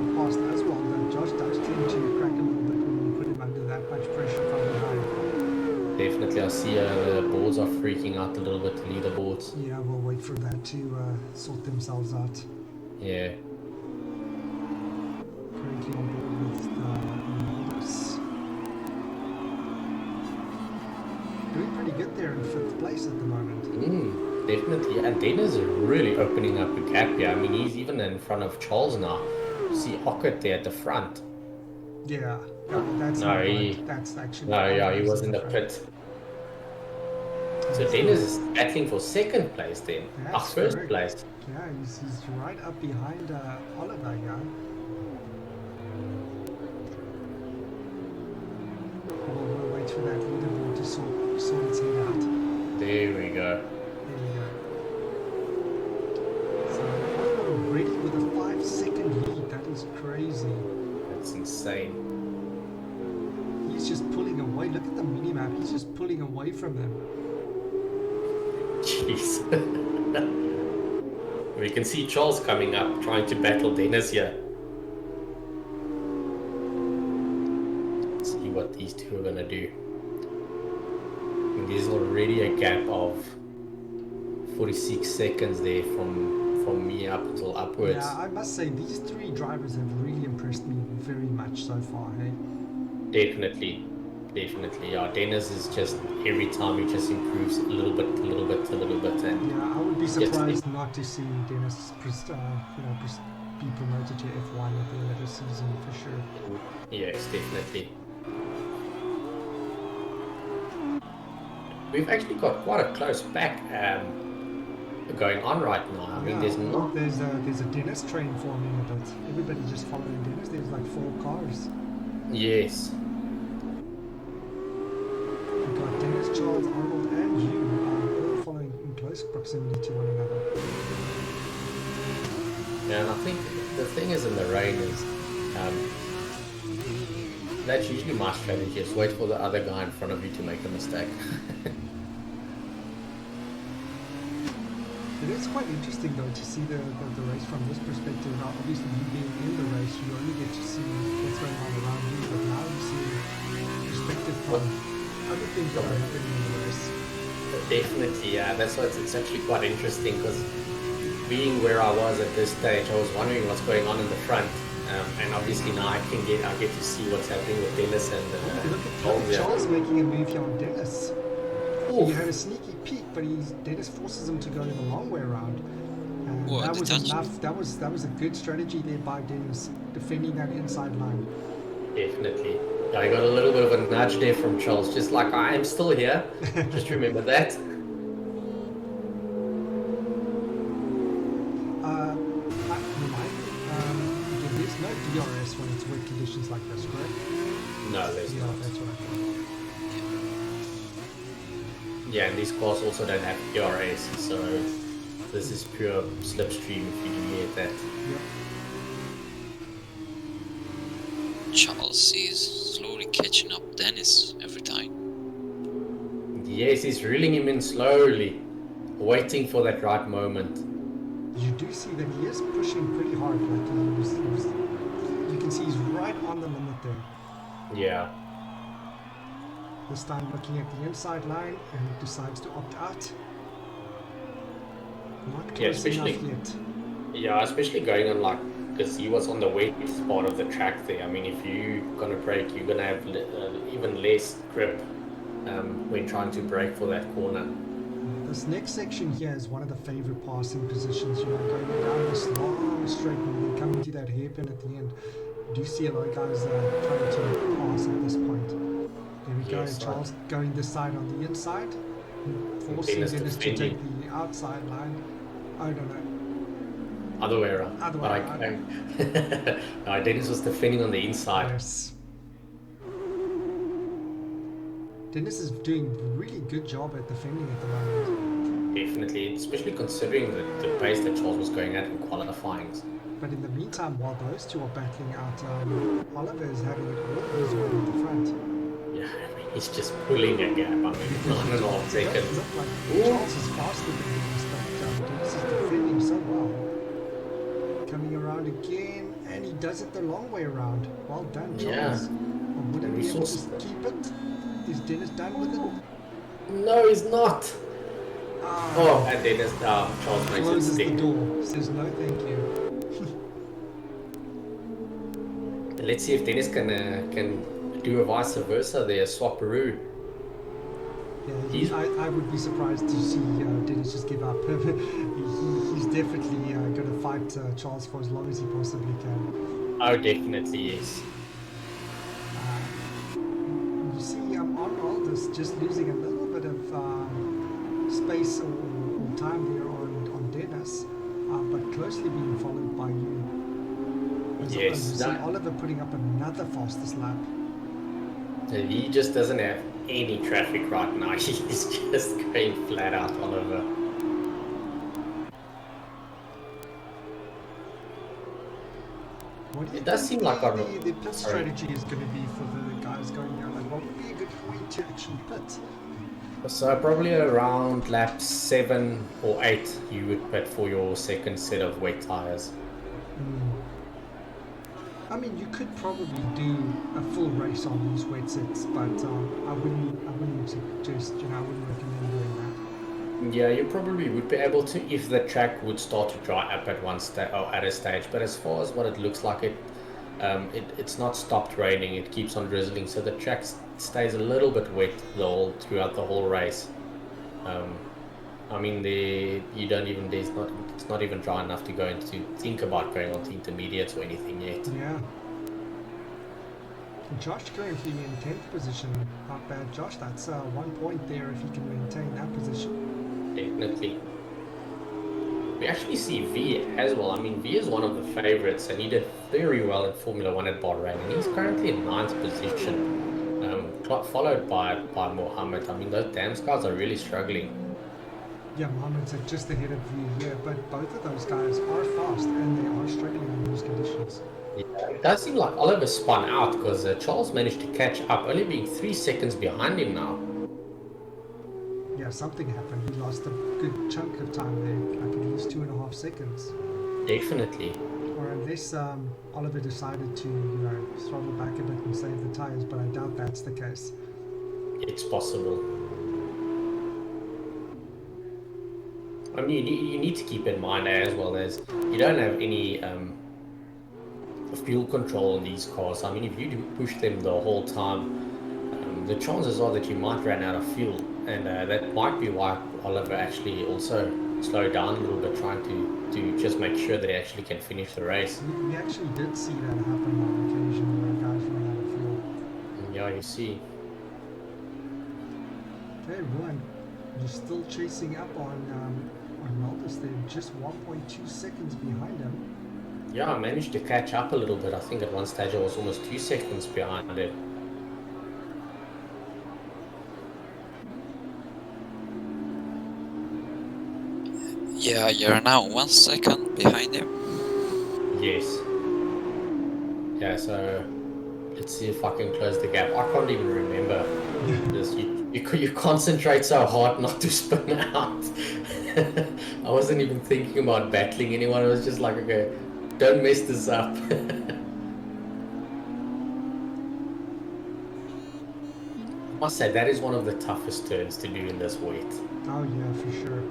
the past as well, that Josh does tend to crack a little bit when you put him under that much pressure from behind.
Definitely, I see the boards are freaking out a little bit, the leaderboards.
Yeah, we'll wait for that to sort themselves out.
Yeah.
Currently on board with the leaders. Doing pretty good there in 5th place at the moment.
Definitely. And Dennis is really opening up a gap here. I mean, he's even in front of Charles now. You see Ockett there at the front.
Yeah, that's
No,
not
he-
right. That's actually
No, yeah, he
Oliver's
was in the
front.
pit. So Dennis is battling for second place then.
That's
First
correct.
place.
Yeah, he's right up behind Oliver, yeah. We'll wait for that leaderboard to sort its head out.
There we go.
There we go. So Oliver already with a 5-second lead. That is crazy.
That's insane.
He's just pulling away. Look at the minimap. He's just pulling away from them.
Jeez. We can see Charles coming up, trying to battle Dennis here. Let's see what these two are gonna do. And there's already a gap of 46 seconds there from me up until upwards.
Yeah, I must say these 3 drivers have really impressed me very much so far. Hey?
Definitely. Yeah, Dennis is just every time he just improves a little bit, and
Yeah, I would be
Yes,
surprised not to see Dennis be promoted to F1 at the end of the season for sure.
yes, definitely. We've actually got quite a close back going on right now. I mean, there's not.
There's a Dennis train forming a bit. Everybody just following Dennis. There's like 4 cars.
Yes.
We've got Dennis, Charles, Arnold, and you all following in close proximity to one another.
Yeah, and I think the thing is in the rain is that's usually my strategy, is wait for the other guy in front of you to make a mistake.
It is quite interesting though to see the race from this perspective. Now, obviously, you being in the race, you only get to see what's going on around you, but now you see perspective from other things that are happening in the race.
Definitely, yeah. That's why it's actually quite interesting because being where I was at this stage, I was wondering what's going on in the front. And obviously now I get to see what's happening with Dennis and
Look at Charles making a move here on Dennis.
Oof.
He had a sneaky peek, but Dennis forces him to go the long way around. And
Whoa,
that
the
was
touch.
enough. That was a good strategy there by Dennis, defending that inside line.
Definitely. I got a little bit of a nudge there from Charles, just like I am still here. Just remember that.
There's no DRS when it's wet conditions like this, correct?
No, there's
Yeah,
not.
that's what I thought.
Yeah, and these cars also don't have ERAs, so this is pure slipstream if you do get that.
Yep.
Charles is slowly catching up Dennis every time.
Yes, he's reeling him in slowly, waiting for that right moment.
You do see that he is pushing pretty hard. Like you can see he's right on the limit there.
Yeah.
This time looking at the inside line and decides to opt out. Not close enough yet.
Yeah, especially going on like, because he was on the wet part of the track there. I mean, if you're gonna brake, you're gonna have even less grip when trying to brake for that corner.
This next section here is one of the favorite passing positions, you know, going down this long straight and then coming to that hairpin at the end. You do see a lot of guys trying to pass at this point. There we go,
Yes,
Charles going this side on the inside, forcing Dennis to take the outside line. Oh, no.
Other way around.
Other way around.
No, Dennis was defending on the inside.
Yes. Dennis is doing a really good job at defending at the moment.
Definitely, especially considering the pace that Charles was going at in qualifying.
But in the meantime, while those two are battling out, Oliver is having it all his way at the front.
Yeah, I mean, he's just pulling a gap. I mean, 9.5 seconds.
It looked like Charles is faster than Dennis, but Dennis is defending so well. Coming around again, and he does it the long way around. Well done, Charles.
Yeah.
Or would he be able to keep it? Is Dennis done with it?
No, he's not. Oh, and Dennis, Charles makes it
Closes
stick.
the door, says no thank you.
Let's see if Dennis can do a vice versa there, swapperoo.
Yeah, I would be surprised to see Dennis just give up. He's definitely going to fight Charles for as long as he possibly can.
Oh, definitely yes.
You see Arnold is just losing a little bit of space or time there on Dennis, but closely being followed by you.
Yes,
You see Oliver putting up another fastest lap.
He just doesn't have any traffic right now. He's just going flat out, Oliver. It does seem like
the pit strategy is going to be for the guys going down. Like, what would be a good point to actually pit?
So probably around lap 7 or 8 you would pit for your second set of wet tires.
I mean, you could probably do a full race on these wet sets, but I wouldn't suggest, I wouldn't recommend doing that.
Yeah, you probably would be able to if the track would start to dry up at one or at a stage. But as far as what it looks like, it's not stopped raining. It keeps on drizzling, so the track stays a little bit wet throughout the whole race. I mean, it's not even dry enough to go into think about going on to intermediates or anything yet.
Yeah. Josh currently in 10th position. Not bad, Josh. That's 1 point there if he can maintain that position.
Definitely. We actually see V as well. I mean, V is one of the favorites, and he did very well in Formula 1 at Bahrain, and he's currently in 9th position, followed by Mohammed. I mean, those damn guys are really struggling.
Yeah, Mohammed's just ahead of you here, but both of those guys are fast, and they are struggling in those conditions.
Yeah, it does seem like Oliver spun out, because Charles managed to catch up, only being 3 seconds behind him now.
yeah, something happened. He lost a good chunk of time there, like at least 2.5 seconds.
Definitely.
Or unless Oliver decided to, throttle back a bit and save the tires, but I doubt that's the case.
It's possible. I mean, you need to keep in mind as well as you don't have any fuel control in these cars. I mean, if you do push them the whole time, the chances are that you might run out of fuel, and that might be why Oliver actually also slowed down a little bit, trying to just make sure that he actually can finish the race.
We actually did see that happen on occasion where guys ran out of fuel.
Yeah, you see.
Okay, Ruan, you're still chasing up on Maldus there, just 1.2 seconds behind him.
Yeah, I managed to catch up a little bit. I think at one stage I was almost 2 seconds behind it.
Yeah, you're now 1 second behind him.
Yes. Yeah, so let's see if I can close the gap. I can't even remember this. You concentrate so hard not to spin out. I wasn't even thinking about battling anyone. I was just like, okay, don't mess this up. I must say, that is one of the toughest turns to do in this weight.
Oh yeah, for sure.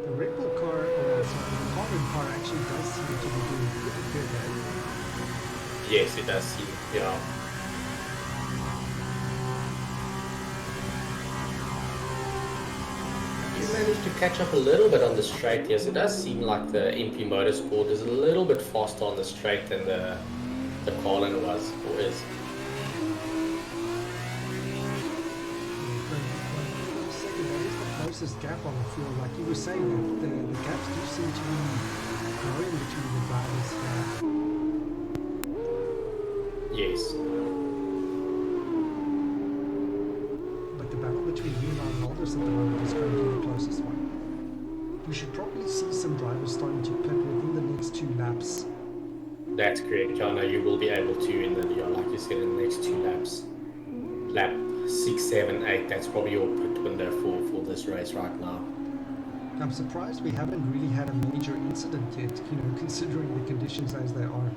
The Red Bull car, or sorry, the Carbon car actually does seem to be doing pretty good, eh?
Yes, it does seem, yeah. You managed to catch up a little bit on the straight. Yes, it does seem like the MP Motorsport is a little bit faster on the straight than the Carlin was or is.
Closest gap on the field, like you were saying, that the gaps do seem to be growing between the drivers here.
Yes.
But the battle between Lima and Aldous at the moment is currently the closest one. We should probably see some drivers starting to pit within the next 2 laps.
That's correct, Jana. You will be able to in the, like you said, in the next 2 laps. Lap 6, 7, 8, that's probably your pit window for this race right now.
I'm surprised we haven't really had a major incident yet, considering the conditions as they are.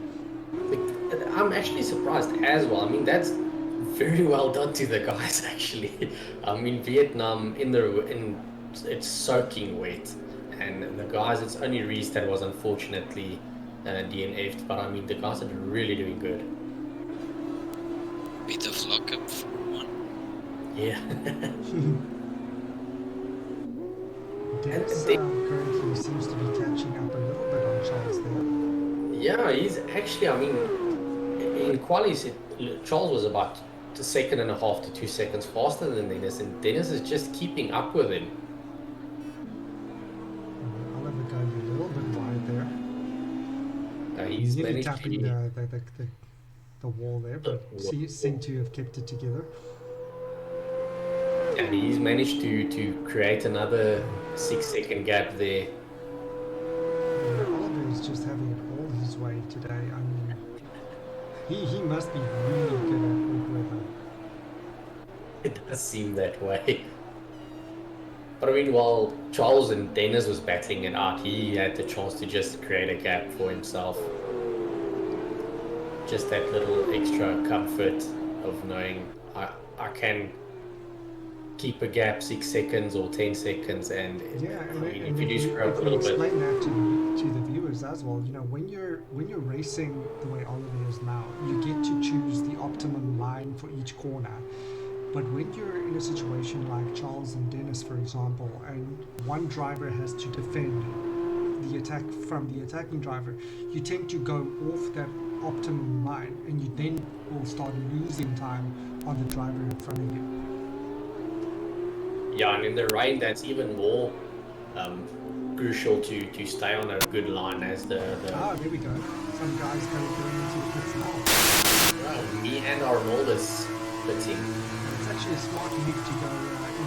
I'm actually surprised as well. I mean, that's very well done to the guys, actually. I mean, Vietnam, it's soaking wet. And the guys, it's only Reese that was unfortunately DNF'd, but I mean, the guys are really doing good.
Bit of lockup for one.
Yeah.
Dennis currently seems to be catching up a little bit on Charles there.
Yeah, he's actually, I mean, in qualies, Charles was about a second and a half to 2 seconds faster than Dennis, and Dennis is just keeping up with him.
Oliver going a little bit wide there.
He's
nearly
managed
tapping
to...
the wall there, but seem to have kept it together.
And he's managed to create another 6-second gap there.
Yeah, Oliver is just having it all his way today. I mean, he must be really good at good weather.
It does seem that way. But I mean, while Charles and Dennis was battling it out, he had the chance to just create a gap for himself. Just that little extra comfort of knowing I can keep a gap 6 seconds or 10 seconds, and
Yeah,
I mean, if you do screw up a little bit.
Explain that to the viewers as well. When you're racing the way Oliver is now, you get to choose the optimum line for each corner. But when you're in a situation like Charles and Dennis, for example, and one driver has to defend the attack from the attacking driver, you tend to go off that optimum line, and you then will start losing time on the driver in front of you.
Yeah, and in the rain, that's even more crucial to stay on a good line as the...
Ah, there we go. Some guys going into the pits now.
Well, me and Arnold is pitting.
It's actually a smart move to go in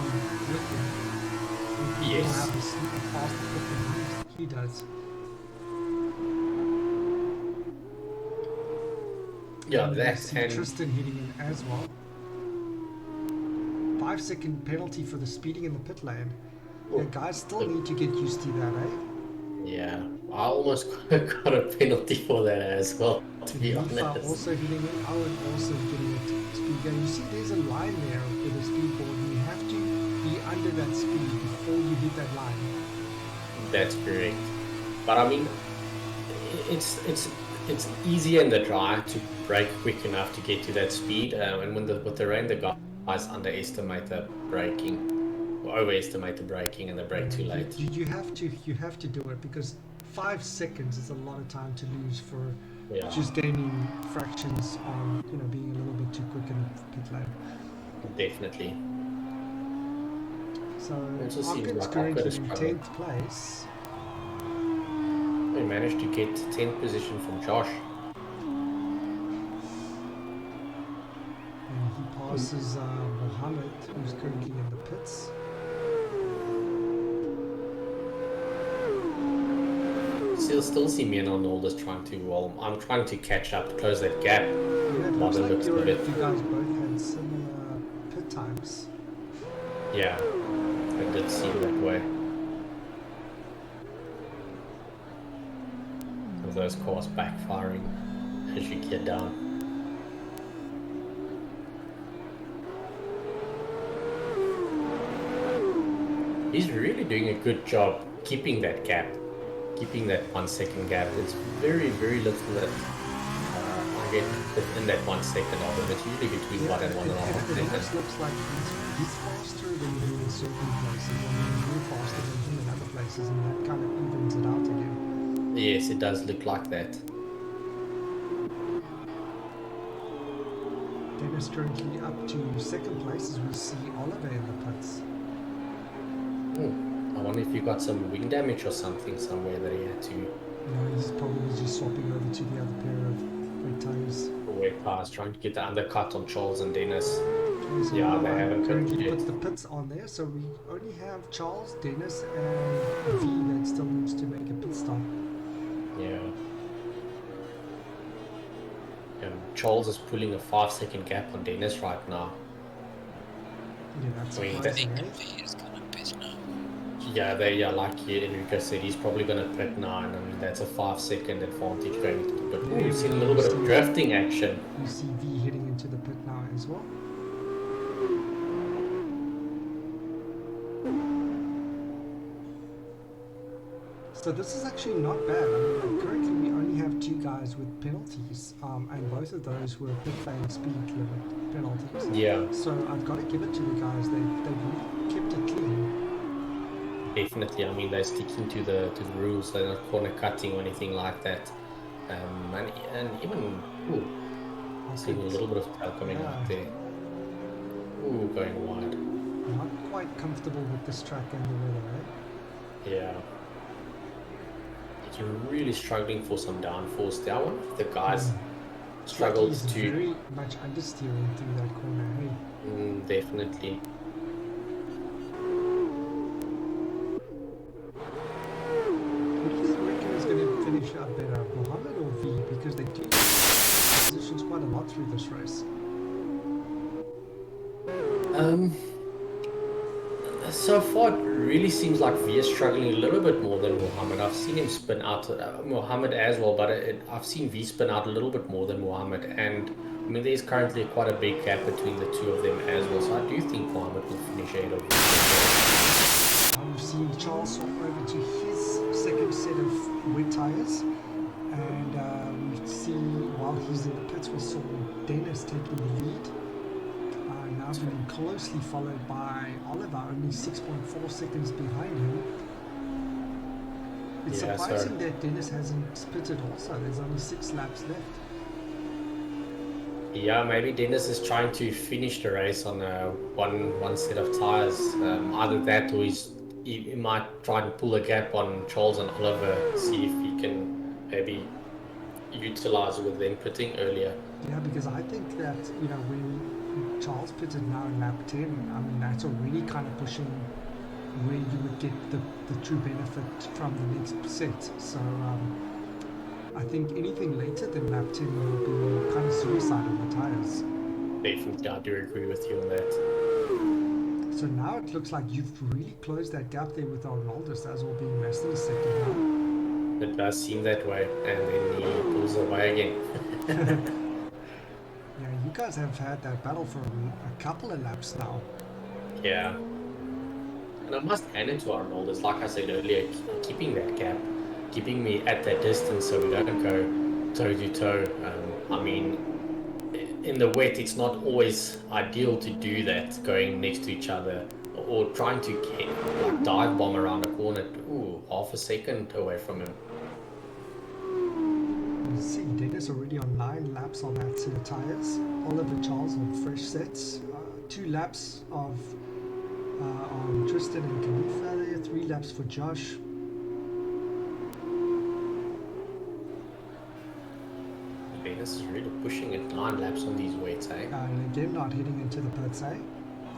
with him. If you
Yes.
don't have a super fast pit than he does.
Yeah,
And you
that
see
and
Tristan hitting in as well. 5-second penalty for the speeding in the pit lane. Yeah, guys still need to get used to that, eh?
yeah, I almost got a penalty for that as well, to be
Lifa
honest.
also hitting it. Owen also getting it. Speed going. You see, there's a line there with a speedboard, and you have to be under that speed before you hit that line.
That's correct. But I mean, it's easier in the dry to brake quick enough to get to that speed, and with the rain, the guys underestimate the braking, or overestimate the braking, and they brake too late.
You have to do it because 5 seconds is a lot of time to lose for just gaining fractions on being a little bit too quick in the pit lane.
Definitely.
So
Also seems
Arkham's
like
currently
Arkham's
in
struggling.
10th place.
We managed to get 10th position from Josh.
And he passes Mohammed, who's currently in the pits.
Still see me and Arnold is trying to, well, I'm trying to catch up, to close that gap.
Yeah, it
By
looks
the
like
looks
you
of it.
guys both had similar pit times.
Yeah, it did seem that way. With those cars backfiring as you get down. He's really doing a good job keeping that gap, keeping that 1 second gap. It's very, very little that I get within that 1 second of it. It's usually between 1 and 1.5
It
seconds.
almost looks like he's faster than you in certain places, and then you're faster than him in other places, and that kind of evens it out again.
Yes, it does look like that.
Dennis currently up to second place as we see Oliver in the pits.
I wonder if you got some wing damage or something somewhere that he had to.
He's probably just swapping over to the other pair of wet tires.
Wet cars trying to get the undercut on Charles and Dennis.
So
Yeah, they haven't
currently
yet.
puts the pits on there, so we only have Charles, Dennis, and V that still needs to make a pit stop.
Yeah. Charles is pulling a 5 second gap on Dennis right now.
Yeah, that's
I mean,
I
surprising,
think
eh?
V is gonna pit now.
Yeah, like Enrico said, he's probably going to pit 9. I mean, that's a 5 second advantage going to the pit.
Yeah,
We've seen a little bit of drifting action.
You see V heading into the pit now as well. So this is actually not bad. I mean, currently we only have 2 guys with penalties, and both of those were pit lane speed limit penalties.
Yeah,
So I've got to give it to the guys. They've really kept it clean.
definitely. I mean, they're sticking to the rules. They're not corner cutting or anything like that. And even seeing a little bit of tail coming out there. Ooh, going wide.
Not quite comfortable with this track and the weather, eh?
Yeah. You're really struggling for some downforce there. I wonder if the guys struggled
He's
to.
very much understeering through that corner, hey?
Definitely.
Who do you reckon is going to finish up better, Mohammed or V? Because they do positions quite a lot through this race.
So far, it really seems like V is struggling a little bit more than Mohammed. I've seen him spin out, Mohammed as well, but I've seen V spin out a little bit more than Mohammed. And I mean, there's currently quite a big gap between the two of them as well. So I do think Mohammed will finish ahead of V.
We've seen Charles swap over to his second set of wet tyres. And we've seen, while he's in the pits, we saw Dennis taking the lead. Now being closely followed by Oliver, only 6.4 seconds behind him. It's surprising that Dennis hasn't pitted also. There's only 6 laps left.
Yeah, maybe Dennis is trying to finish the race on one set of tires. Either that, or he might try and pull a gap on Charles and Oliver, see if he can maybe utilize with them pitting earlier.
Yeah, because I think that when Charles pitted now in lap 10, I mean that's already kind of pushing where you would get the true benefit from the next set. So I think anything later than lap 10 will be kind of suicide on the tyres.
Definitely, I do agree with you on that.
So now it looks like you've really closed that gap there with Arnoldus as well being less than a second now.
It does seem that way, and then he pulls away again.
Yeah, you guys have had that battle for a couple of laps now.
Yeah. And I must hand it to Arnoldus, like I said earlier, keeping that gap, keeping me at that distance so we don't go toe to toe. I mean, in the wet, it's not always ideal to do that, going next to each other or trying to like dive bomb around a corner. Ooh, half a second away from him.
You see Dennis already on 9 laps on that set of tyres. Oliver Charles on fresh sets. 2 laps of on Tristan and Khalifa there. 3 laps for Josh.
Venus is really pushing it 9 laps on these weights, eh?
And again, not heading into the pits, eh?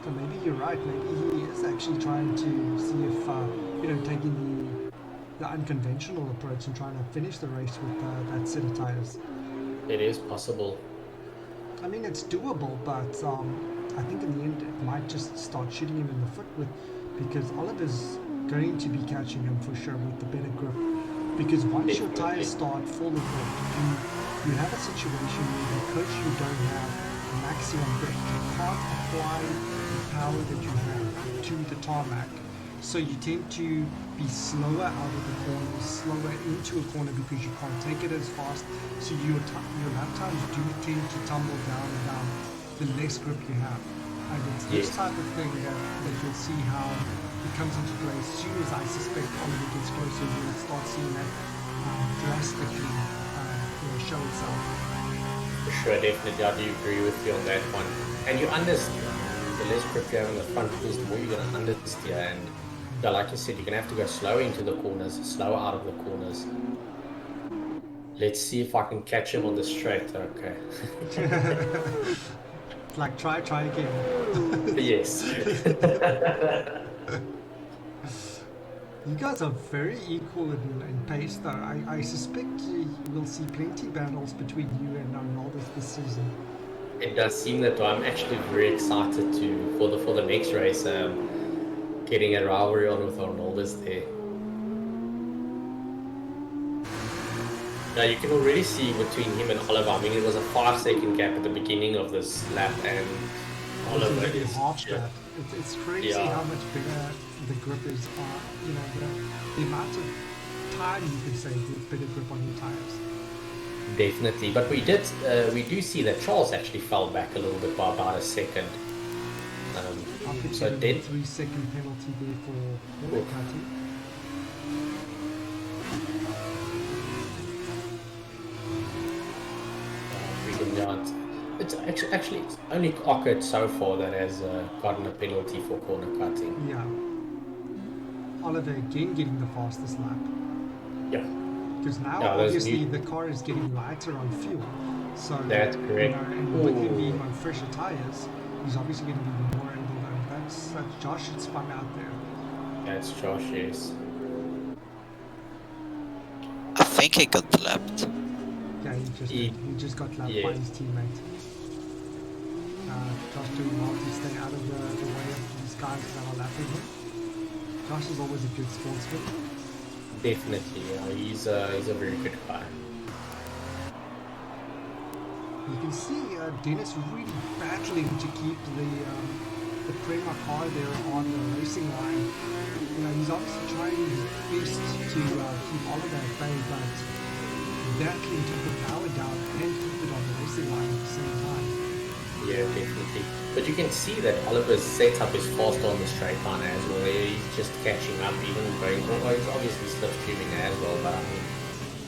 So maybe you're right. Maybe he is actually trying to see if, taking the unconventional approach and trying to finish the race with that set of tyres.
It is possible.
I mean, it's doable, but I think in the end it might just start shooting him in the foot because Oliver's going to be catching him for sure with the better grip. Because once your tyres start falling off, you have a situation where because you don't have maximum grip, you can't apply the power that you have to the tarmac. So you tend to be slower out of the corner, slower into a corner because you can't take it as fast. So your lap times do tend to tumble down and down the less grip you have. And it's this type of thing that you'll see how it comes into play as soon as I suspect Oliver gets closer. You'll start seeing that drastically show itself.
For sure, definitely, I do agree with you on that one. And you understeer. The less grip you have on the front wheels, the more you're going to understeer. And yeah, like you said, you're going to have to go slower into the corners, slower out of the corners. Let's see if I can catch him on the straight. Okay.
Like try again.
Yes.
You guys are very equal in pace, though. I suspect we'll see plenty battles between you and Arnoldus this season.
It does seem that way. I'm actually very excited for the next race. Getting a rivalry on with Arnoldus there. Now you can already see between him and Oliver. I mean, it was a 5-second gap at the beginning of this lap, and Oliver is
half that. It's crazy how much bigger the grip is. The amount of time you can save with better grip on your tires.
Definitely, but we do see that Charles actually fell back a little bit by about a second. So
did 3-second penalty there for cutting.
It's actually it's only occurred so far that has gotten a penalty for corner cutting.
Yeah. Oliver again getting the fastest lap.
Yeah.
Because now obviously the car is getting lighter on fuel. So
that's correct.
And with him being on fresher tires, he's obviously going to be more able to. That's Josh had spun out there.
That's Josh, yes.
I think he got lapped.
Yeah, he just got lapped by his teammate. Josh doing well to stay out of the way of these guys that are lapping him. Josh is always a good sportsman.
Definitely, he's a very good guy.
You can see Dennis really battling to keep the Prima car there on the racing line. He's obviously trying his best to keep Oliver at bay, but battling to put power down and keep it on the racing line at the same time.
Yeah, definitely. But you can see that Oliver's setup is faster on the straight line as well. He's just catching up, even going. Well, he's obviously slipstreaming as well, but I mean,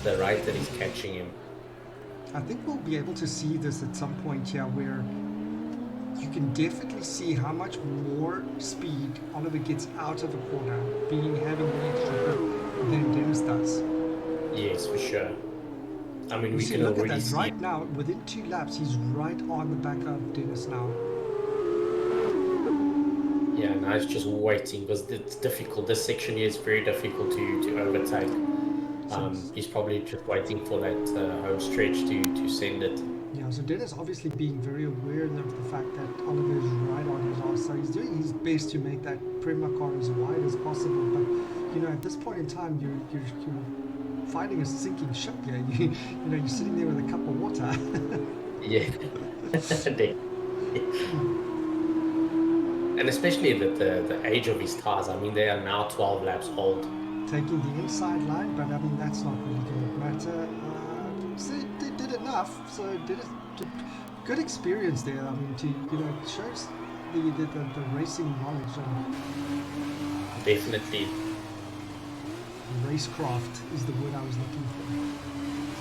the rate that he's catching him.
I think we'll be able to see this at some point here where you can definitely see how much more speed Oliver gets out of a corner, having the extra grip than Dennis does.
Yes, for sure. I mean, we can
look
already
at that
see
right now. Within 2 laps, he's right on the back of Dennis now.
Yeah, now he's just waiting because it's difficult. This section here is very difficult to overtake. He's probably just waiting for that home stretch to send it.
Yeah, so Dennis obviously being very aware of the fact that Oliver is right on his arse, so he's doing his best to make that Prema car as wide as possible. But you know, at this point in time, you're fighting a sinking ship here. You're sitting there with a cup of water.
Yeah. And especially the age of his tires. I mean, they are now 12 laps old.
Taking the inside line, but I mean that's not really going to matter. So they did enough. So did good experience there. I mean, it shows the racing knowledge and
Definitely.
racecraft is the word I was looking for.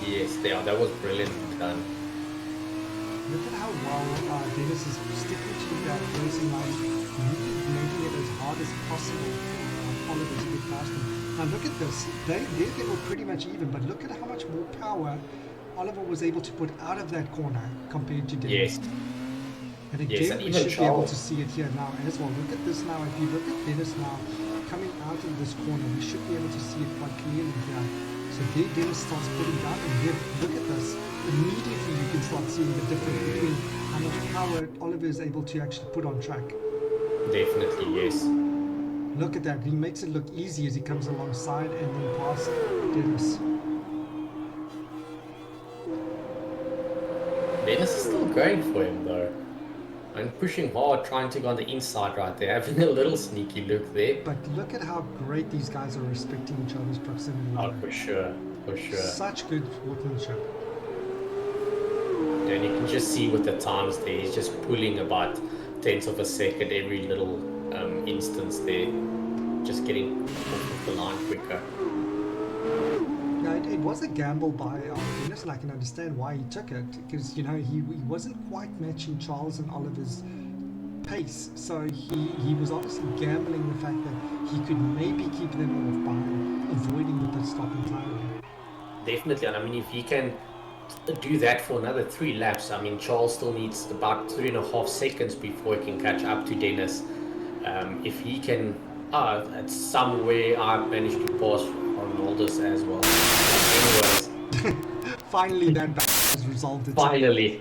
Yes, that was brilliant done.
Look at how well Dennis is sticking to that racing line, really making it as hard as possible for Oliver to get past him. Now look at this, they were pretty much even, but look at how much more power Oliver was able to put out of that corner compared to Dennis.
Yes.
And again,
Yes, and
we
even
should be able
Charles.
to see it here now as well. Look at this now, if you look at Dennis now, coming out of this corner, we should be able to see it quite clearly here. So there Dennis starts putting down, and here, look at this. Immediately you can start seeing the difference between how much power Oliver is able to actually put on track.
Definitely, yes.
Look at that, he makes it look easy as he comes alongside and then past Dennis.
Dennis is still going for him though. And pushing hard, trying to go on the inside right there, having a little sneaky look there.
But look at how great these guys are respecting each other's proximity.
Oh, for sure, for sure.
Such good workmanship.
And you can just see with the times there, he's just pulling about tenths of a second every little instance there. Just getting off the line quicker.
Yeah, it was a gamble by Dennis, and I can understand why he took it, because he wasn't quite matching Charles and Oliver's pace, so he was obviously gambling the fact that he could maybe keep them off by avoiding the pit stop entirely.
Definitely, and I mean, if he can do that for another 3 laps, I mean, Charles still needs about 3.5 seconds before he can catch up to Dennis. If he can, at some way I managed to pass Ronaldo's as well. Anyways,
Finally, that battle has resolved itself.
finally.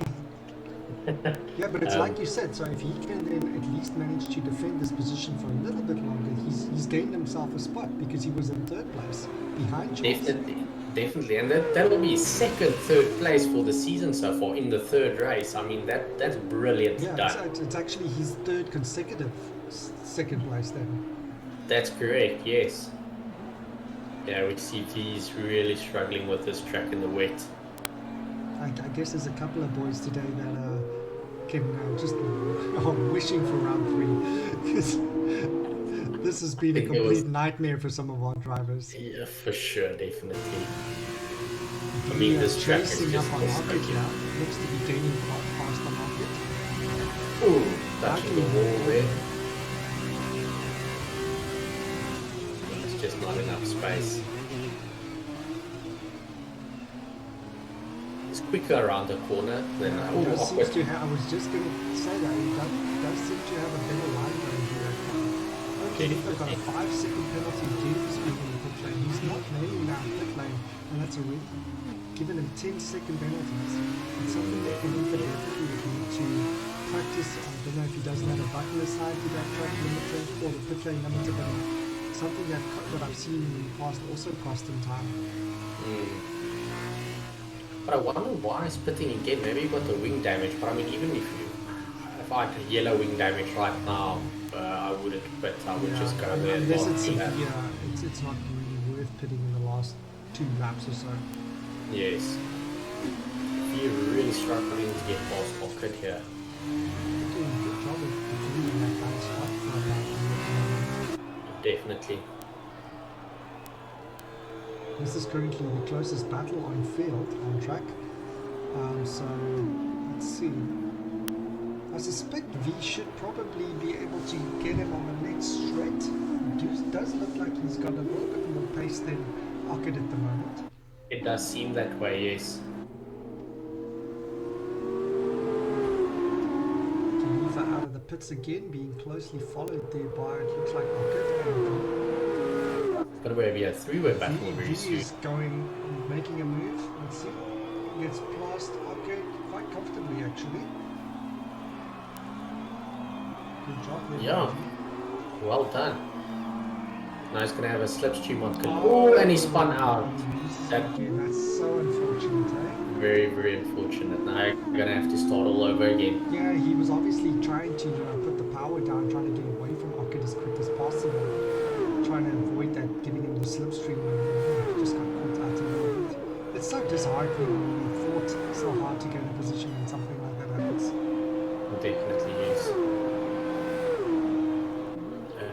Yeah, but it's like you said, so if he can then at least manage to defend this position for a little bit longer, he's gained himself a spot because he was in 3rd place behind Charles.
Definitely, and that will be his third place for the season so far in the 3rd race. I mean, that's brilliant
Yeah,
done.
it's actually his 3rd consecutive 2nd place then.
That's correct, yes. Yeah, we see he's really struggling with this track in the wet.
I guess there's a couple of boys today that can just are wishing for round 3 because this has been a complete nightmare for some of our drivers.
Yeah, for sure, definitely. I mean, this track is
chasing
just
up on Rocket
spectacular.
now. Looks to be gaining quite fast on Rocket.
Ooh, touching the wall there. It's just not enough space. It's quicker around the corner than I
He
would
does seems to
have.
have, I was just going to say that, he does seem to have a better line going here. Okay, they've got a 5-second penalty due for speeding in the pit lane. He's not nailing that pit lane, and that's already given him 10-second penalties. It's something that Felipe definitely would need to practice. I don't know if he doesn't have a button assigned to that track limiter or the pit lane limiter, but something that I've seen in the past also cost him time.
But I wonder why he's pitting again. Maybe he got the wing damage. But I mean, even if I had yellow wing damage right now, I wouldn't pit. I would just go there.
Unless it's not really worth pitting in the last 2 laps or so.
Yes. You're really struggling to get past Pocket here.
Doing a good job of doing that kind of stuff for about
Definitely.
This is currently the closest battle on field, on track. So, let's see. I suspect V should probably be able to get him on the next straight. It does look like he's got a little bit more pace than Ockett at the moment.
It does seem that way, yes.
Geneva out of the pits again, being closely followed there by, it looks like Ockett. And
Gonna be a three-way battle very
V
soon.
is making a move. Let's see. Gets past Arcade quite comfortably, actually. Good job there.
Yeah.
V.
Well done. Now he's gonna have a slipstream on Oh, and he spun out. That
Again, that's so unfortunate, eh?
very, very unfortunate. Now you're gonna have to start all over again.
Yeah, he was obviously trying to put the power down, trying to get away from Arcade as quick as possible, trying to avoid that getting into slipstream, and he just got caught out a little bit. It's so disheartening when you fought so hard to get in a position when something like that happens.
Definitely is.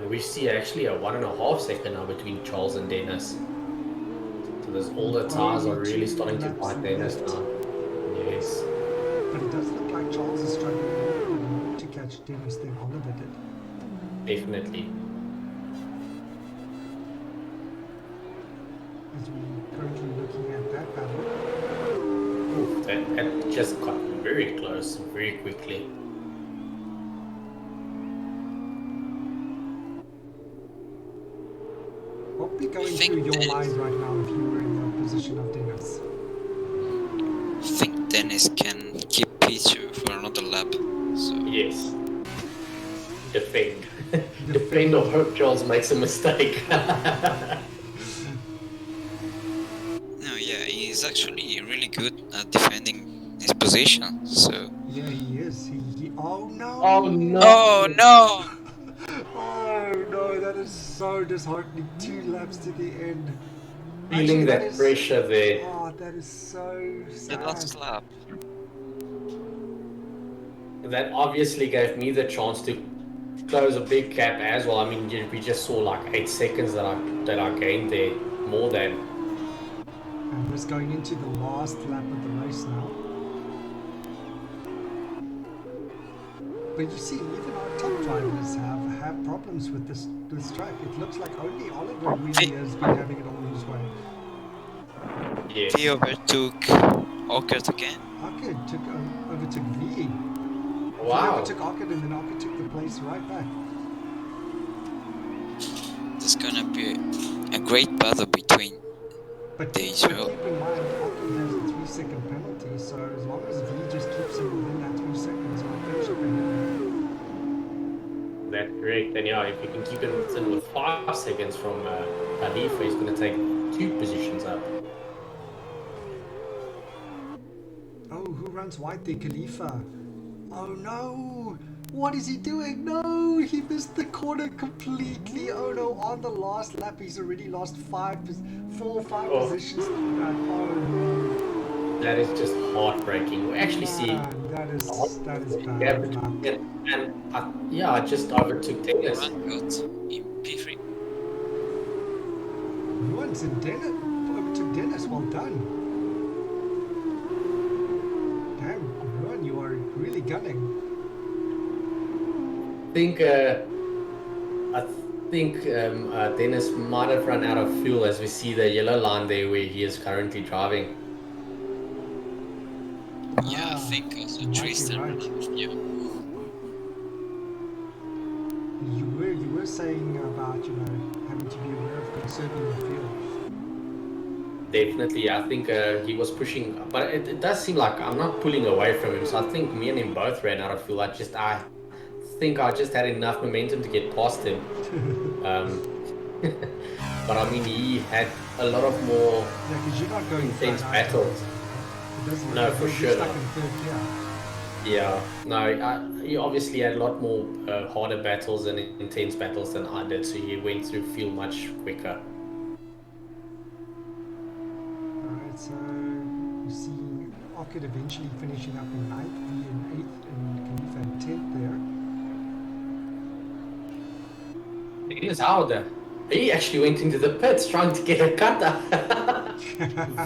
We see actually a 1.5 second now between Charles and Dennis. So there's all the tires are really starting to bite Dennis now. Yes.
But it does look like Charles is struggling a little bit more to catch Dennis than Oliver did.
Definitely.
As we're currently looking at that battle.
Ooh, that just got very close very quickly.
What would be going
think
through your
Dennis-
mind right now if you were in the position of Dennis?
I think Dennis can keep P2 for another lap. So
Yes. Defend. Defend or hope Charles makes a mistake.
no, yeah, he's actually really good at defending his position. So
Yeah, he is. Oh no!
Oh no!
oh no!
Oh no, that is so disheartening. 2 laps to the end.
Feeling that
is,
pressure there.
Oh, that is so
The
sad.
last lap.
That obviously gave me the chance to close a big gap as well. I mean, we just saw like 8 seconds that I gained there, more than.
And we're going into the last lap of the race now. But you see, even our top drivers have problems with this track. It looks like only Oliver really has been having it all his way.
Yes.
He overtook Ockert again.
Arkad overtook V. He
Wow.
overtook Arkad and then Arkad took the place right back.
There's gonna be a great battle between
But
These
keep
will-
in mind, Arkad has a 3-second penalty, so as long as V just keeps him within that 3 seconds, we'll finish up ahead.
That's correct. And yeah, if you can keep it within with 5 seconds from Khalifa, he's going to take 2 positions up.
Oh, who runs white there? Khalifa. Oh no! What is he doing? No! He missed the corner completely. Oh no, on the last lap he's already lost 4 or 5
Oh.
positions. Oh no.
That is just heartbreaking. We actually see.
Man, that is bad.
Yeah,
luck.
yeah, I just overtook Dennis.
Run got in P3.
Nuance and Dennis overtook Dennis. Well done. Damn, Ruan, you are really gunning.
I think Dennis might have run out of fuel as we see the yellow line there where he is currently driving.
Yeah, I
Ah,
think also
you might be
Tristan
right.
ran out of fuel.
You were saying about having to be aware of conserving the fuel.
Definitely, I think he was pushing, but it does seem like I'm not pulling away from him. So I think me and him both ran out of fuel. I think I just had enough momentum to get past him. But I mean, he had a lot of more
Yeah, because you're not going
intense
flat out.
battles.
It doesn't
No,
look
for
like
sure
you're stuck
not.
in third gear.
Yeah, no, he obviously had a lot more harder battles and intense battles than I did, so he went through fuel much quicker.
Alright, so you see Arkad eventually finishing up in 9th, V in 8th, and Khalifa in 10th there.
Dennis Howder, he actually went into the pits trying to get a cutter.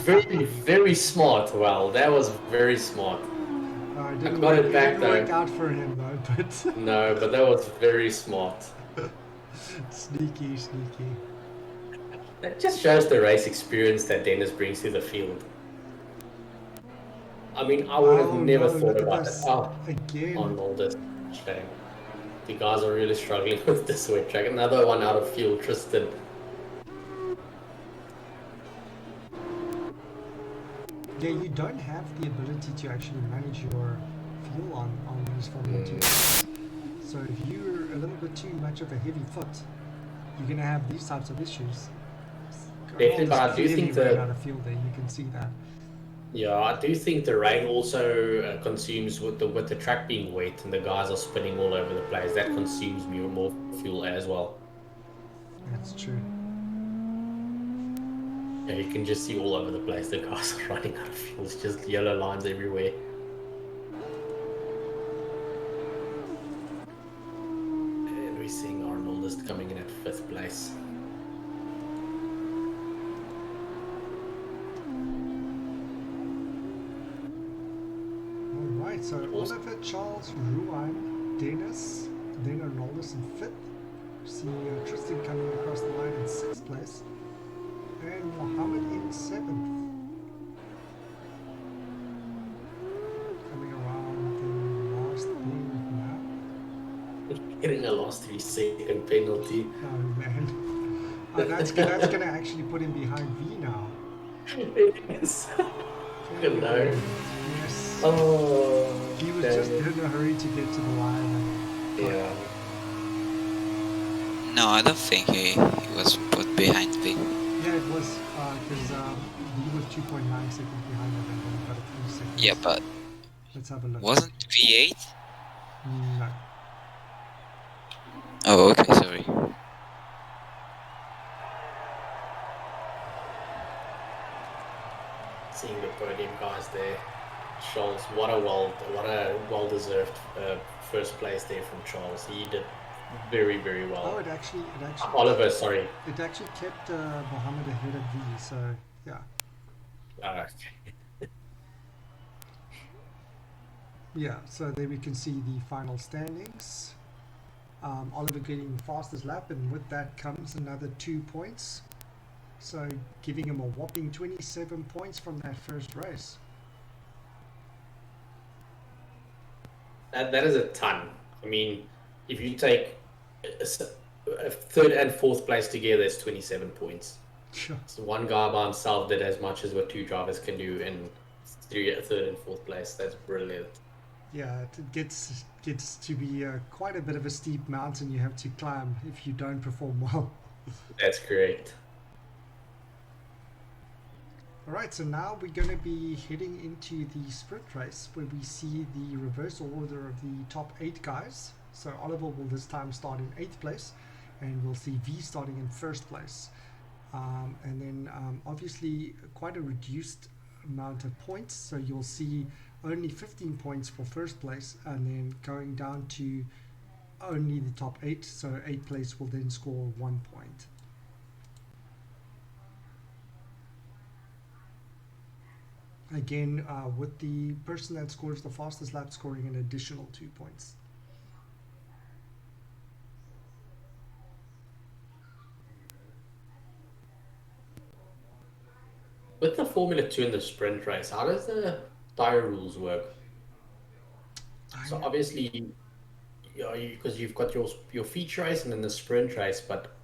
Very, very smart. Well, that was very smart.
It didn't
got
work,
it back,
didn't work
though.
out for him though, but
No, but that was very smart.
sneaky.
That just shows the race experience that Dennis brings to the field. I mean, I would have
Oh,
never
no,
thought
look at
about
this.
it. Oh,
Again.
on all this shame. The guys are really struggling with this wet track. Another one out of fuel, Tristan.
Yeah, you don't have the ability to actually manage your fuel on these Formula 2 races. So if you're a little bit too much of a heavy foot, you're going to have these types of issues.
Definitely,
Ronaldo's
but I do
clearly
think
ran out
that
of fuel there, you can see that.
yeah, I do think the rain also consumes with the track being wet and the guys are spinning all over the place. That consumes more fuel as well.
That's true.
Yeah, you can just see all over the place the guys are running out of fuel. It's just yellow lines everywhere. And we're seeing Arnold is coming in at 5th place.
Alright, so Oliver, Charles, Ruan, Dennis, then Arnoldus in 5th. See Tristan coming across the line in 6th place. And Mohammed in 7th. Coming around the last bend now.
Getting a last 3-second penalty.
Oh man. That's gonna actually put him behind V now.
Yes. Good no.
Yes.
Oh.
He was just in a hurry to get to the line. And
Yeah.
No, I don't think he was put behind me.
yeah, it was because he was 2.9 seconds behind him and then got a few seconds.
Yeah, but
Let's have a look.
wasn't V8?
No.
Oh, okay, sorry.
Seeing the podium guys there. Charles, what a well-deserved first place there from Charles. He did very, very well.
Oh, it actually
Oliver, sorry.
It actually kept Mohammed ahead of V, so yeah.
Okay.
Yeah, so there we can see the final standings. Oliver getting fastest lap, and with that comes another 2 points. So giving him a whopping 27 points from that first race.
That is a ton. I mean, if you take a 3rd and 4th place together, it's 27 points.
Sure.
So one guy by himself did as much as what 2 drivers can do in 3rd and 4th place. That's brilliant.
Yeah, it gets to be quite a bit of a steep mountain you have to climb if you don't perform well.
That's correct.
Alright, so now we're going to be heading into the sprint race where we see the reverse order of the top 8 guys. So Oliver will this time start in 8th place, and we'll see V starting in 1st place. And then obviously quite a reduced amount of points, so you'll see only 15 points for 1st place, and then going down to only the top 8, so 8th place will then score 1 point. Again, with the person that scores the fastest lap scoring an additional 2 points.
With the Formula 2 in the sprint race, how does the tire rules work? So obviously, because you've got your feature race and then the sprint race, but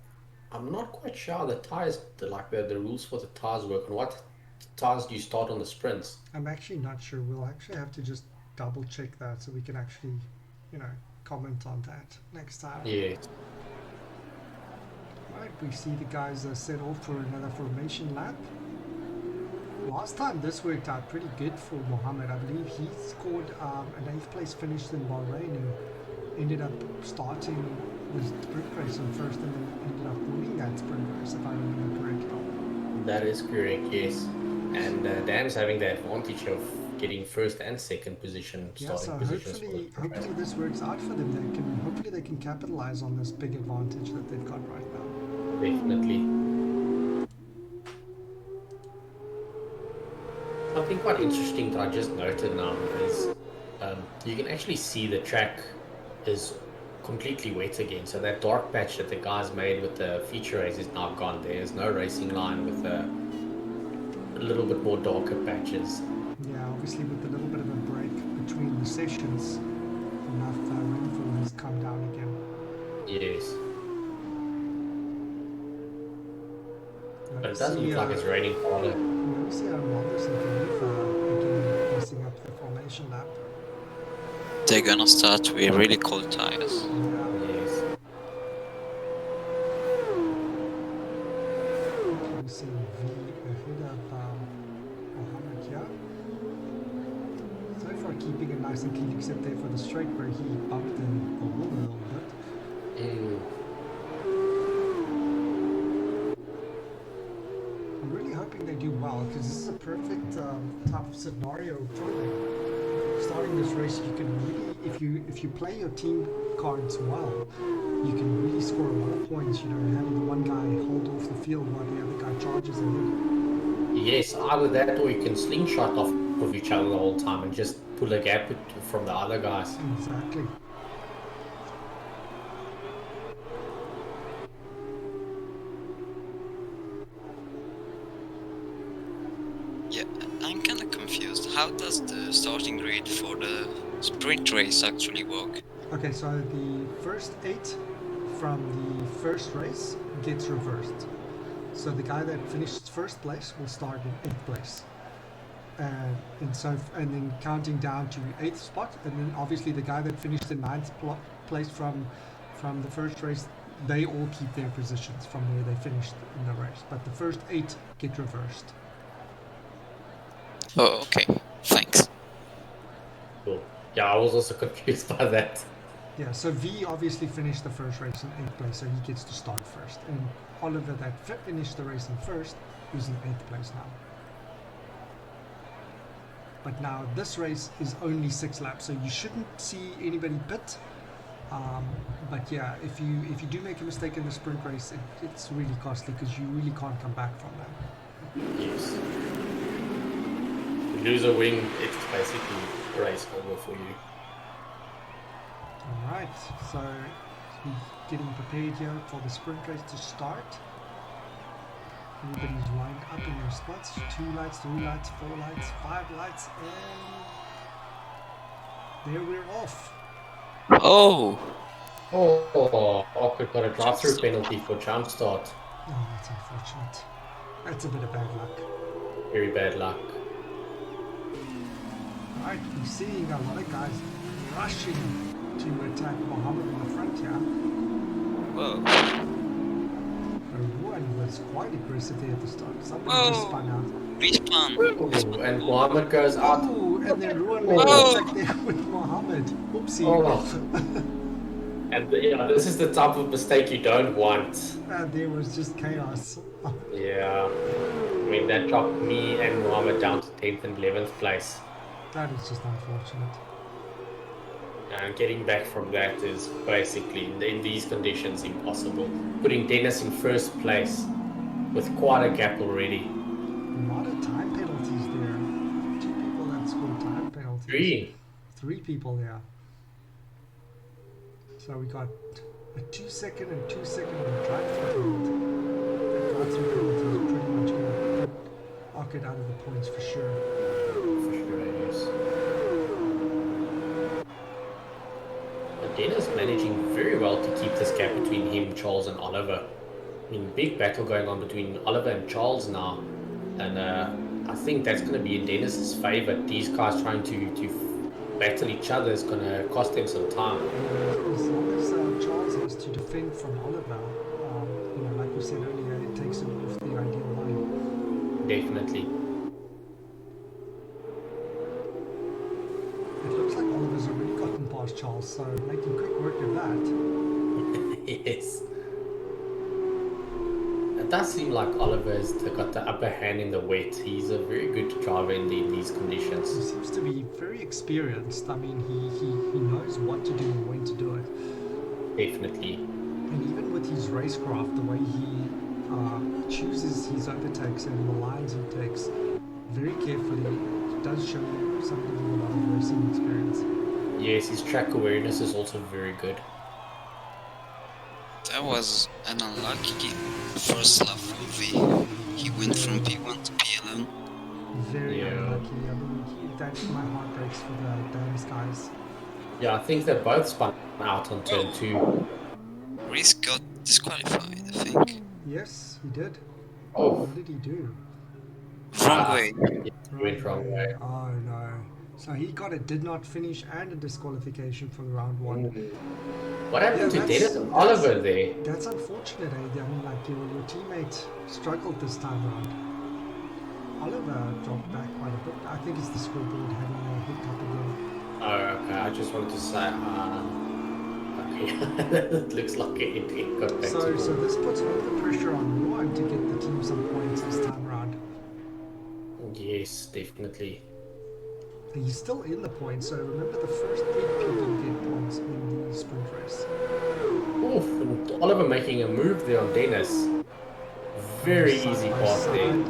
I'm not quite sure how the tires, the rules for the tires work, and what tires do you start on the sprints?
I'm actually not sure. We'll actually have to just double check that so we can actually, comment on that next time.
Yeah.
Right, we see the guys set off for another formation lap. Last time this worked out pretty good for Mohammed. I believe he scored an 8th place finish in Bahrain and ended up starting the sprint race on first and then ended up winning that sprint race, if I remember correctly.
That is correct, yes. And Dan's having the advantage of getting 1st and 2nd position starting positions.
Hopefully this works out for them. Hopefully they can capitalize on this big advantage that they've got right now.
Definitely. Something quite interesting that I just noted now is you can actually see the track is completely wet again. So that dark patch that the guys made with the feature race is now gone. There's no racing line with a little bit more darker patches.
Yeah, obviously with a little bit of a break between the sessions, enough rainfall has come down again.
Yes. But it doesn't look like it's raining harder.
We see how Ronaldo's looking.
They're gonna start with really cold tires.
Yes.
We see V ahead of Mohammed here. So far keeping it nice and clean, except there for the straight where he bumped the wall a little bit. I'm really hoping they do well, because this is a perfect type of scenario for them. Starting this race, you can really, if you play your team cards well, you can really score a lot of points. You know, having the one guy hold off the field while the other guy charges ahead.
Yes, either that or you can slingshot off of each other the whole time and just pull a gap from the other guys.
Exactly.
Yeah, I'm kinda confused. How does the starting grid for the sprint race actually work?
Okay, so the first 8 from the first race gets reversed. So the guy that finished first place will start in 8th place. And then counting down to 8th spot, and then obviously the guy that finished in 9th place from the first race, they all keep their positions from where they finished in the race. But the first 8 get reversed.
Oh, okay. Thanks.
Cool. Yeah, I was also confused by that.
Yeah, so V obviously finished the first race in 8th place, so he gets to start first. And Oliver that finished the race in first is in 8th place now. But now this race is only 6 laps, so you shouldn't see anybody pit. But yeah, if you do make a mistake in the sprint race, it's really costly because you really can't come back from that.
Yes. Lose a wing, it's basically race over for you.
Alright, so we're getting prepared here for the sprint race to start. Everybody's lined up in their spots. 2 lights, 3 lights, 4 lights, 5 lights, and there we're off.
Oh!
Oh, Awkward got a drive-through penalty for jump start.
Oh, that's unfortunate. That's a bit of bad luck.
Very bad luck.
Alright, we're seeing a lot of guys rushing to attack Mohammed in the front here.
Whoa.
Ruan was quite aggressive there at the start. Somebody
Whoa.
just spun out.
Respawn.
Ooh, and Mohammed goes out.
Oh, and then Ruan made
Oh.
contact there with Mohammed. Oopsie.
Oh. And yeah, this is the type of mistake you don't want.
And there was just chaos.
Yeah. I mean, that dropped me and Mohammed down to 10th and 11th place.
That is just unfortunate.
And getting back from that is basically, in these conditions, impossible. Putting Dennis in first place with quite a gap already.
A lot of time penalties there. 2 people that scored time penalties. 3 people there. So we got a 2-second and 2-second on the drive-through penalty. That drive-through penalty is pretty much going to put Orchid out of the points for sure.
For sure, yes. But Dennis managing very well to keep this gap between him, Charles, and Oliver. I mean, big battle going on between Oliver and Charles now. And I think that's going to be in Dennis's favor. These guys trying to battle each other is going to cost them some time.
As long as Charles has to defend from Oliver, like we said earlier, it takes him off the ideal line.
Definitely.
It looks like Oliver's already gotten past Charles, so making quick work of that.
Yes. It does seem like Oliver's got the upper hand in the wet. He's a very good driver in these
He
conditions.
seems to be very experienced. I mean, he knows what to do and when to do it.
Definitely.
And even with his racecraft, the way he chooses his overtakes and the lines he takes very carefully, it does show somebody with a lot of racing experience.
Yes, his track awareness is also very good.
That was an unlucky first lap for V. He went from P1 to P11.
Very
Yeah.
unlucky. I mean, that my heart breaks for the Dames guys.
Yeah, I think they both spun out on turn 2.
Reese got disqualified, I think.
Yes, he did.
Oh.
What did he do?
Wrong way.
Yeah, he went wrong way.
Oh no. So he got a did not finish and a disqualification for the round one.
What happened to
that's-
Dennis and Oliver there?
That's unfortunate, eh? I mean, like your teammate struggled this time around. Oliver dropped back quite a bit. I think it's the scoreboard having a hiccup again.
Oh, okay. I just wanted to say, okay. It looks like it got back
So
to
this puts all the pressure on Luan to get the team some points this time around.
Yes, definitely.
And he's still in the points, so remember the first 8 people get points in the sprint race.
Oof, and Oliver making a move there on Dennis. Very
Side
easy
by
pass there.
side.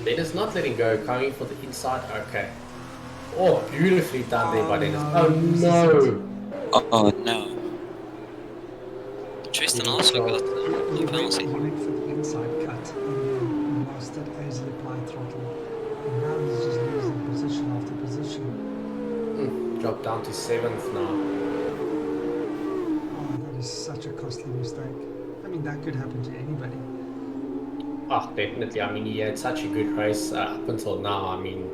Dennis not letting go, coming for the inside. Okay. Oh, beautifully done there by Dennis.
no,
Oh
he loses
no!
Oh no. Tristan also got
He
a penalty.
went for the inside cut and then lost it as he applied throttle. And now he's just losing position after position.
Dropped down to 7th now.
Oh, that is such a costly mistake. I mean, that could happen to anybody.
Oh, definitely. I mean, he had such a good race up until now. I mean,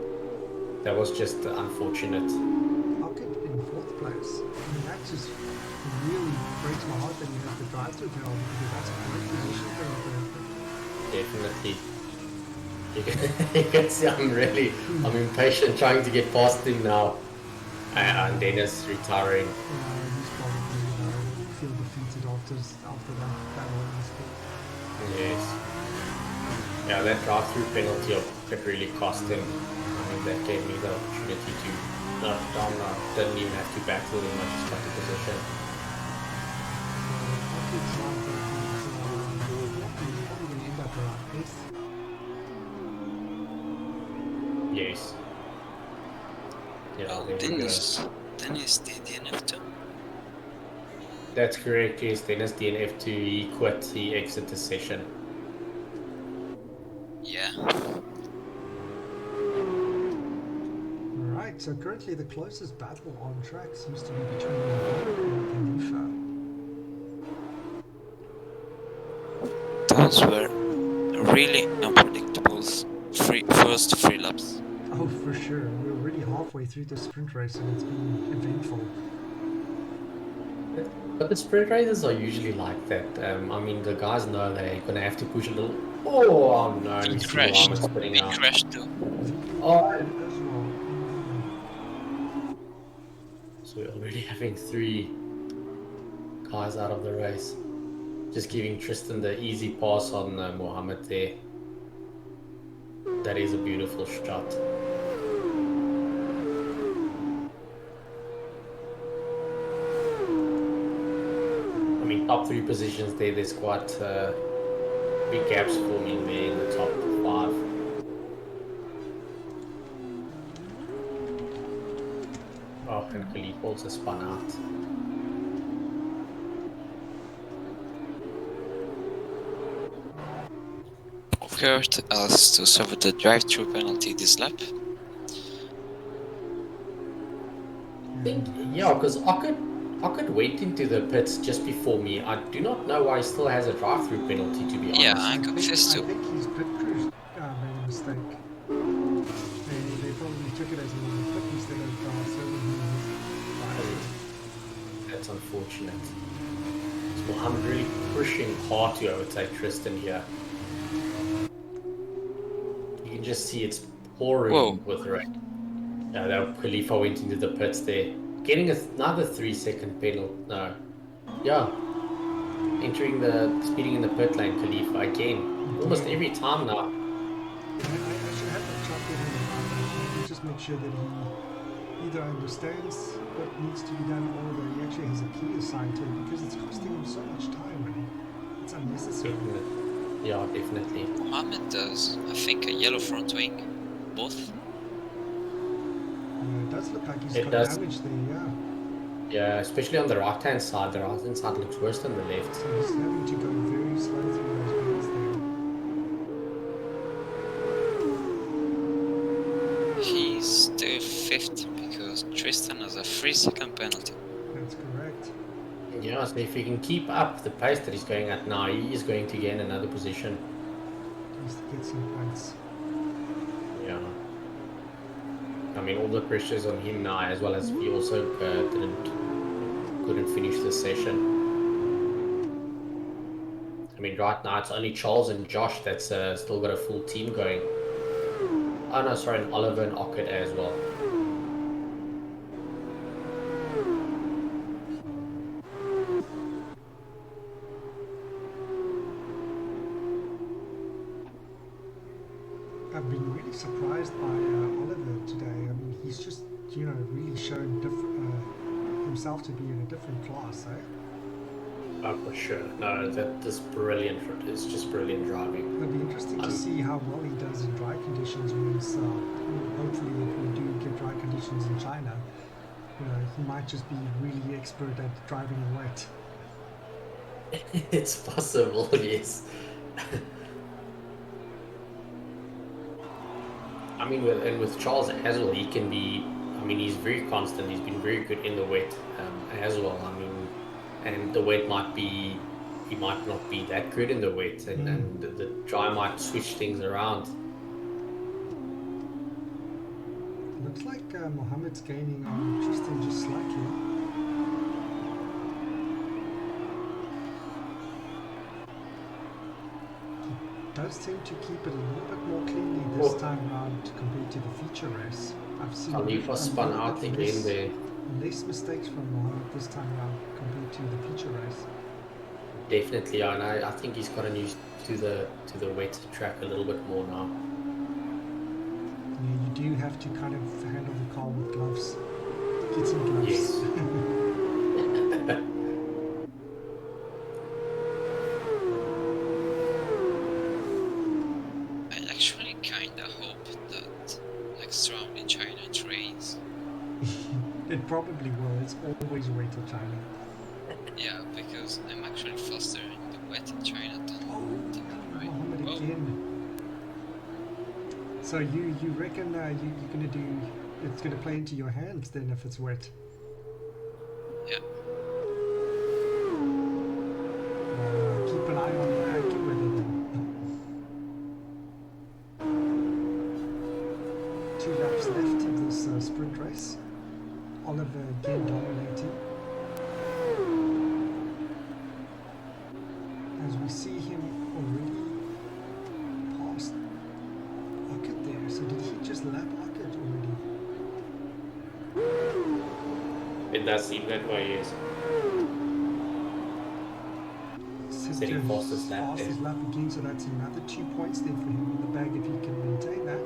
that was just unfortunate.
Pocket in 4th place. I mean, that just really breaks my heart that you have to drive through penalty because that's a great position for him.
Definitely. You can see I'm impatient trying to get past him now. And Dennis retiring.
He's probably feel defeated after that battle and stuff.
Yes. Yeah, that drive-through penalty could really cost him. I mean, that gave me the opportunity to didn't even have to battle him. I just got the position. Yes. Yeah,
Oh,
there we go.
Dennis did DNF too.
That's correct, yes. Dennis DNF2, he quit, he exited the session.
Yeah.
Right, so currently the closest battle on track seems to be between Mohammed and Khalifa.
Those were really unpredictable first 3 laps.
Oh, for sure. We're already halfway through the sprint race and it's been eventful.
But the sprint races are usually like that. I mean, the guys know they're going to have to push a little. Oh no,
He
you see
crashed.
Mohammed spinning
He
out.
crashed too.
Oh,
As well.
so we're already having 3 guys out of the race. Just giving Tristan the easy pass on Mohammed there. That is a beautiful shot. I mean, top 3 positions there, there's quite big gaps forming there in the top 5. Oh, and Khalif also spun out.
Occurred as to suffer the drive-through penalty this lap.
I think, yeah, because Ockett went into the pits just before me. I do not know why he still has a drive-through penalty, to be honest.
Yeah, I'm confused
I
too.
think his pit crew made a mistake. They probably took it as a pit instead of serving him his
That's unfortunate. So I'm really pushing hard to overtake Tristan here. You can just see it's pouring
Whoa.
with rain. Yeah, that Khalifa went into the pits there. Getting another 3-second penalty. No. Yeah. Speeding in the pit lane, Khalifa again. Almost every time now.
I should have a chat with him and just make sure that he either understands what needs to be done or that he actually has a key assigned to it because it's costing him so much time and it's unnecessary.
Yeah, definitely.
Mohammed does, I think, a yellow front wing. Both.
It does look like he's
It
got
does.
damage there, yeah.
Yeah, especially on the right-hand side. The right-hand side looks worse than the left.
So he's having to go very slow through those bends there.
He's still 5th because Tristan has a 3-second penalty.
That's correct.
Yeah, so if he can keep up the pace that he's going at now, he is going to gain another position.
Just to get some points.
Yeah. mean, all the pressure's on him now, as well as he also couldn't finish the session. I mean, right now it's only Charles and Josh that's still got a full team going. Oh no, sorry, and Oliver and Ockett as well.
I've been really surprised by Oliver today. I mean, he's just, really shown himself to be in a different class, eh?
Oh, for sure. No, that's brilliant. It's just brilliant driving.
It'll be interesting to see how well he does in dry conditions when he's, hopefully if we do get dry conditions in China, he might just be really expert at driving in wet.
It's possible, yes. I mean, with Charles as well, he can be. I mean, he's very constant. He's been very good in the wet as well. I mean, and the wet he might not be that good in the wet, and the dry might switch things around.
Looks like Mohammed's gaining on Tristan just slightly. Does seem to keep it a little bit more cleanly this time around compared to the feature race. I've seen
Khalifa spun out again there.
Less mistakes from Mohammed this time around compared to the feature race.
Definitely, and I think he's gotten used to the wet track a little bit more now.
Yeah, you do have to kind of handle the car with gloves. Get some gloves.
Yes.
It probably will. It's always wet in China.
Yeah, because I'm actually faster in the wet in China than right.
Mohammed again. So you reckon you're gonna do? It's gonna play into your hands then if it's wet.
Yeah.
Keep an eye on the AccuWeather then. 2 laps left of this sprint race. Oliver again dominating. As we see him already past Ockett there. So did he just lap Ockett already?
It does seem that way, yes. Setting fastest lap
again, so that's another 2 points there for him in the bag if he can maintain that.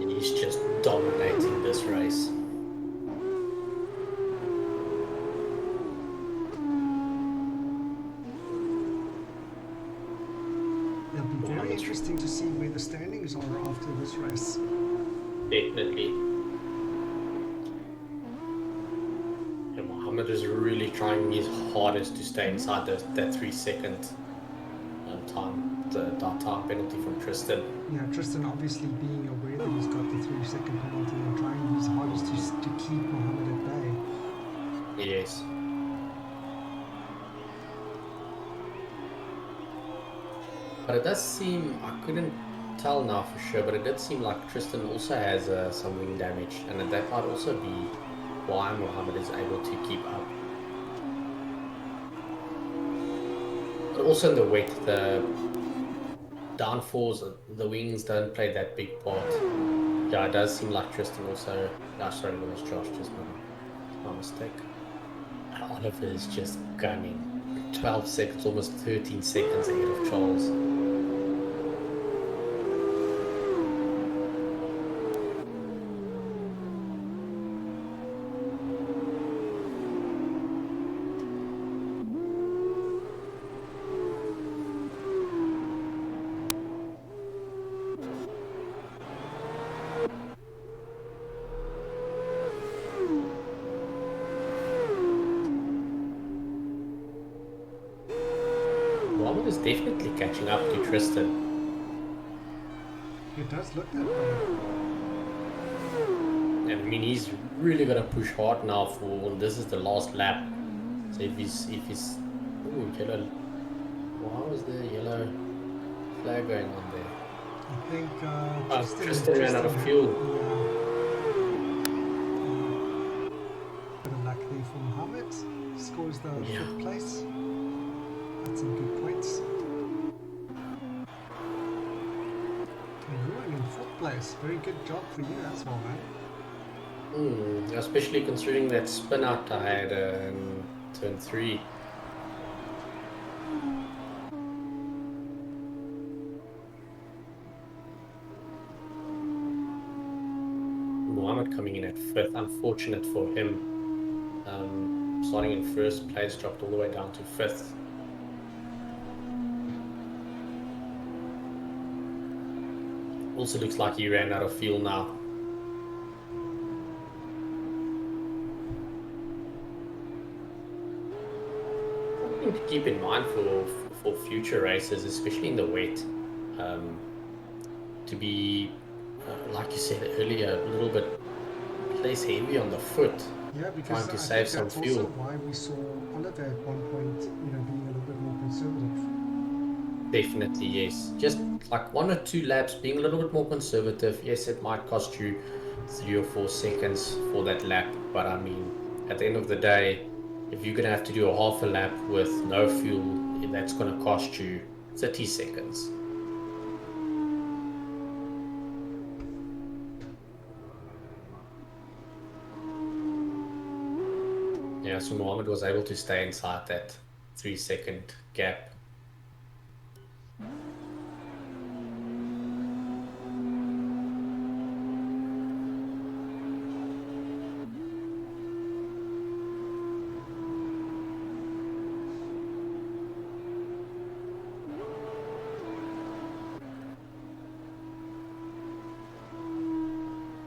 He's just dominating this race.
Interesting to see where the standings are after this race.
Definitely. And Mohammed is really trying his hardest to stay inside that 3 second time penalty from Tristan.
Yeah, Tristan obviously being aware that he's got the 3 second penalty and trying his hardest to keep Mohammed at bay.
Yes. But it does seem, I couldn't tell now for sure, but it did seem like Tristan also has some wing damage, and that might also be why Mohammed is able to keep up. But also in the wet, the downforce, the wings don't play that big part. Yeah, it does seem like Tristan also, sorry, it was Josh, just my mistake. Oliver is just gunning. 12 seconds, almost 13 seconds ahead of Charles. Mohammed is definitely catching up to Tristan.
It does look that way.
And I mean, he's really gonna push hard now for this is the last lap. So if he's ooh, yellow. Why was the yellow flag going on there?
I think
Tristan ran out of fuel.
Yeah. the
Yeah.
fifth place. That's some good points. And Ruan in fourth place. Very good job for you as well, man.
Especially considering that spin out I had in turn 3. Mohammed coming in at 5th. Unfortunate for him. Starting in first place, dropped all the way down to 5th. Also looks like he ran out of fuel now. Something to keep in mind for future races, especially in the wet, to be, like you said earlier, a little bit less heavy on the foot.
Yeah, because
Trying to
I
save
think
some
that's
fuel.
also why we saw Oliver at one point, being a little bit more conservative.
Definitely, yes. Just like 1 or 2 laps, being a little bit more conservative. Yes, it might cost you 3 or 4 seconds for that lap, but I mean, at the end of the day, if you're gonna have to do a half a lap with no fuel, that's gonna cost you 30 seconds. Yeah, so Mohammed was able to stay inside that 3-second gap.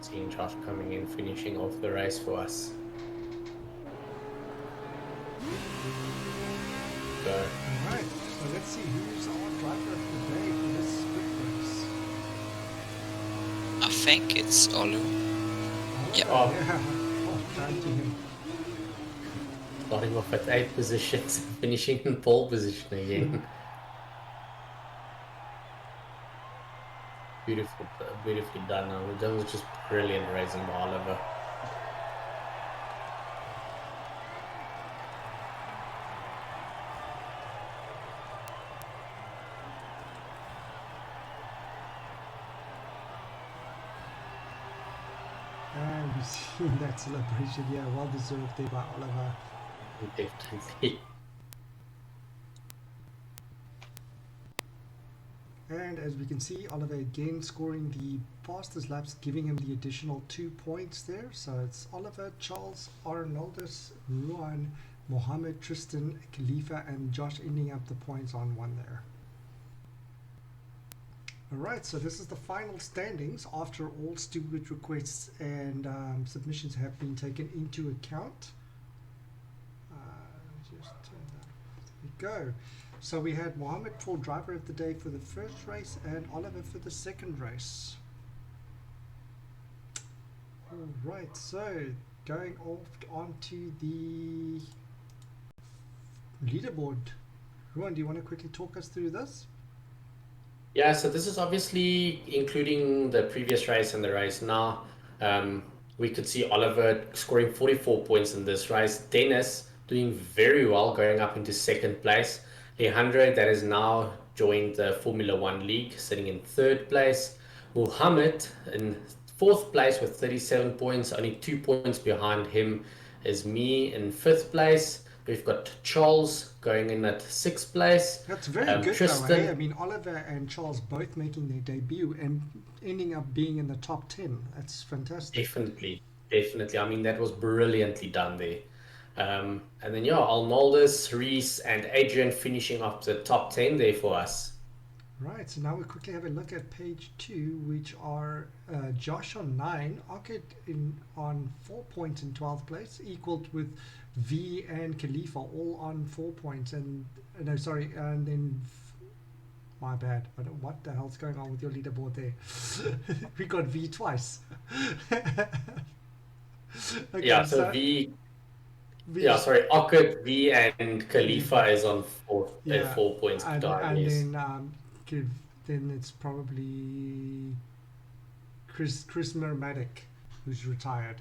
Seeing Josh coming in, finishing off the race for us. So,
Alright, so let's see who's our driver of the day for this sprint race.
I think it's Olu. Yeah.
Oh,
Oh.
yeah. Oh, time to him.
starting off at 8th positions, finishing in pole position again. Beautifully done. That was just brilliant racing by Oliver.
And we see that celebration, yeah, well deserved there by Oliver.
Definitely.
And as we can see, Oliver again scoring the fastest laps, giving him the additional 2 points there. So it's Oliver, Charles, Arnoldus, Ruan, Mohammed, Tristan, Khalifa, and Josh ending up the points on 1 there. Alright, so this is the final standings after all steward requests and submissions have been taken into account. Just turn that. There we go. So we had Mohammed for driver of the day for the first race and Oliver for the second race. Alright, so going off onto the leaderboard. Ruan, do you want to quickly talk us through this?
Yeah, so this is obviously including the previous race and the race now. We could see Oliver scoring 44 points in this race. Dennis doing very well, going up into second place. Alejandro, that has now joined the Formula One League, sitting in third place. Muhammad in fourth place with 37 points. Only 2 points behind him is me in fifth place. We've got Charles going in at sixth place.
That's very good
Tristan,
though, hey? I mean, Oliver and Charles both making their debut and ending up being in the top 10. That's fantastic.
Definitely. I mean, that was brilliantly done there. And then, yeah, Arnoldus, Reese, and Adrian finishing up the top 10 there for us.
Right, so now we quickly have a look at page 2, which are Josh on 9, Arkad on 4 points in 12th place, equaled with V and Khalifa all on 4 points. And no, sorry, and then my bad. I don't, what the hell's going on with your leaderboard there? We got V twice. Okay,
Yeah, so V. Yeah, sorry, Arkad, V, and Khalifa is on 4 points
and,
behind.
and
Yes.
then it's probably Chris Mermatic who's retired,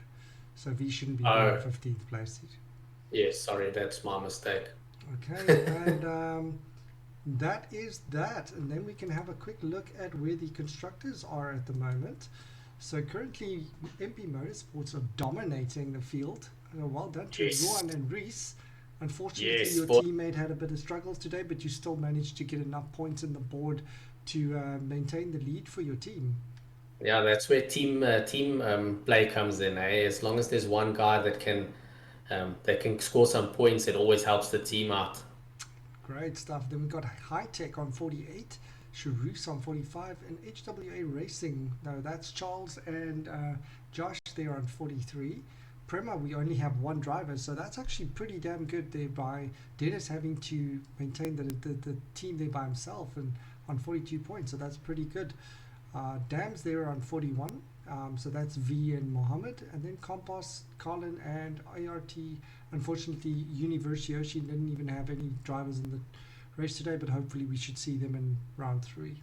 so V shouldn't be in 15th place.
Yes, sorry, that's my mistake.
Okay, and that is that. And then we can have a quick look at where the constructors are at the moment. So currently, MP Motorsports are dominating the field. Well done to
Yes,
Johan and Reese. Unfortunately,
yes,
your teammate had a bit of struggles today, but you still managed to get enough points in the board to maintain the lead for your team.
yeah, that's where team play comes in. Eh? As long as there's one guy that can score some points, it always helps the team out.
Great stuff. Then we got High Tech on 48, Charus on 45, and HWA Racing. No, that's Charles and Josh there on 43. Prema, we only have one driver, so that's actually pretty damn good there by Dennis having to maintain the team there by himself and on 42 points, so that's pretty good. Dams there on 41, so that's V and Mohammed, and then Compost, Colin, and ART. Unfortunately, Universioshi didn't even have any drivers in the race today, but hopefully we should see them in round 3.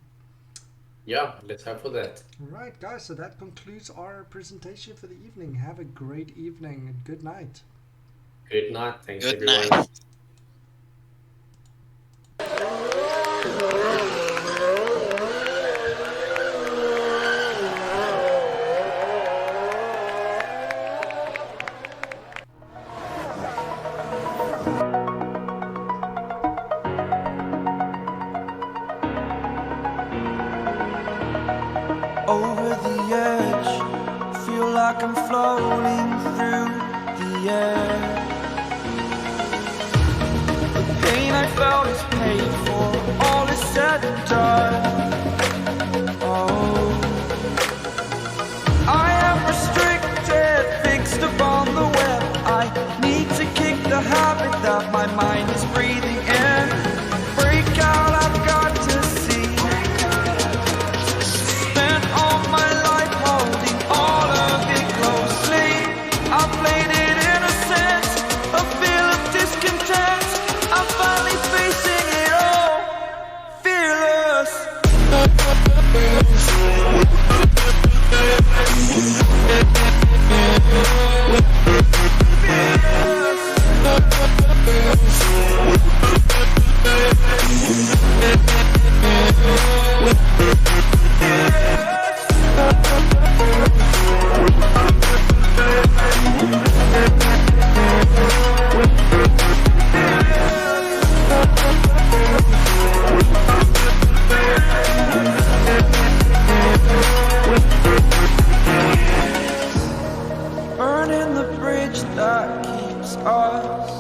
Yeah, let's hope for that.
Right, guys, so that concludes our presentation for the evening. Have a great evening and good night.
Good night. Thanks,
Good
everyone.
night.
Over the edge, feel like I'm floating through the air. The pain I felt is paid for, all is said and done. Oh, I am restricted, fixed upon the web. I need to kick the habit that my mind is breathing in. Break out, I've got to see. Spent all my life holding all of it closely. I played it innocent, a feel of discontent. I'm finally facing it all, fearless. Burning the bridge that keeps us.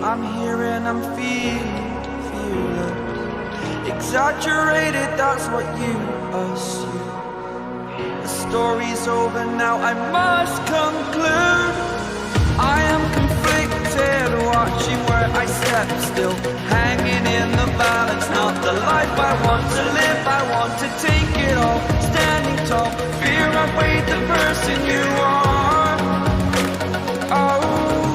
I'm here and I'm feeling fearless. Exaggerated, that's what you assume. The story's over now, I must conclude. I am conflicted, watching where I step still, hanging in the balance. Not the life I want to live, I want to take it all. Standing tall, fear outweighed the person you are. Oh,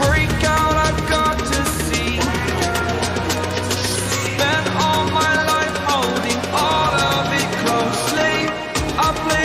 break out, I've got to see. Spent all my life holding all of it closely. I play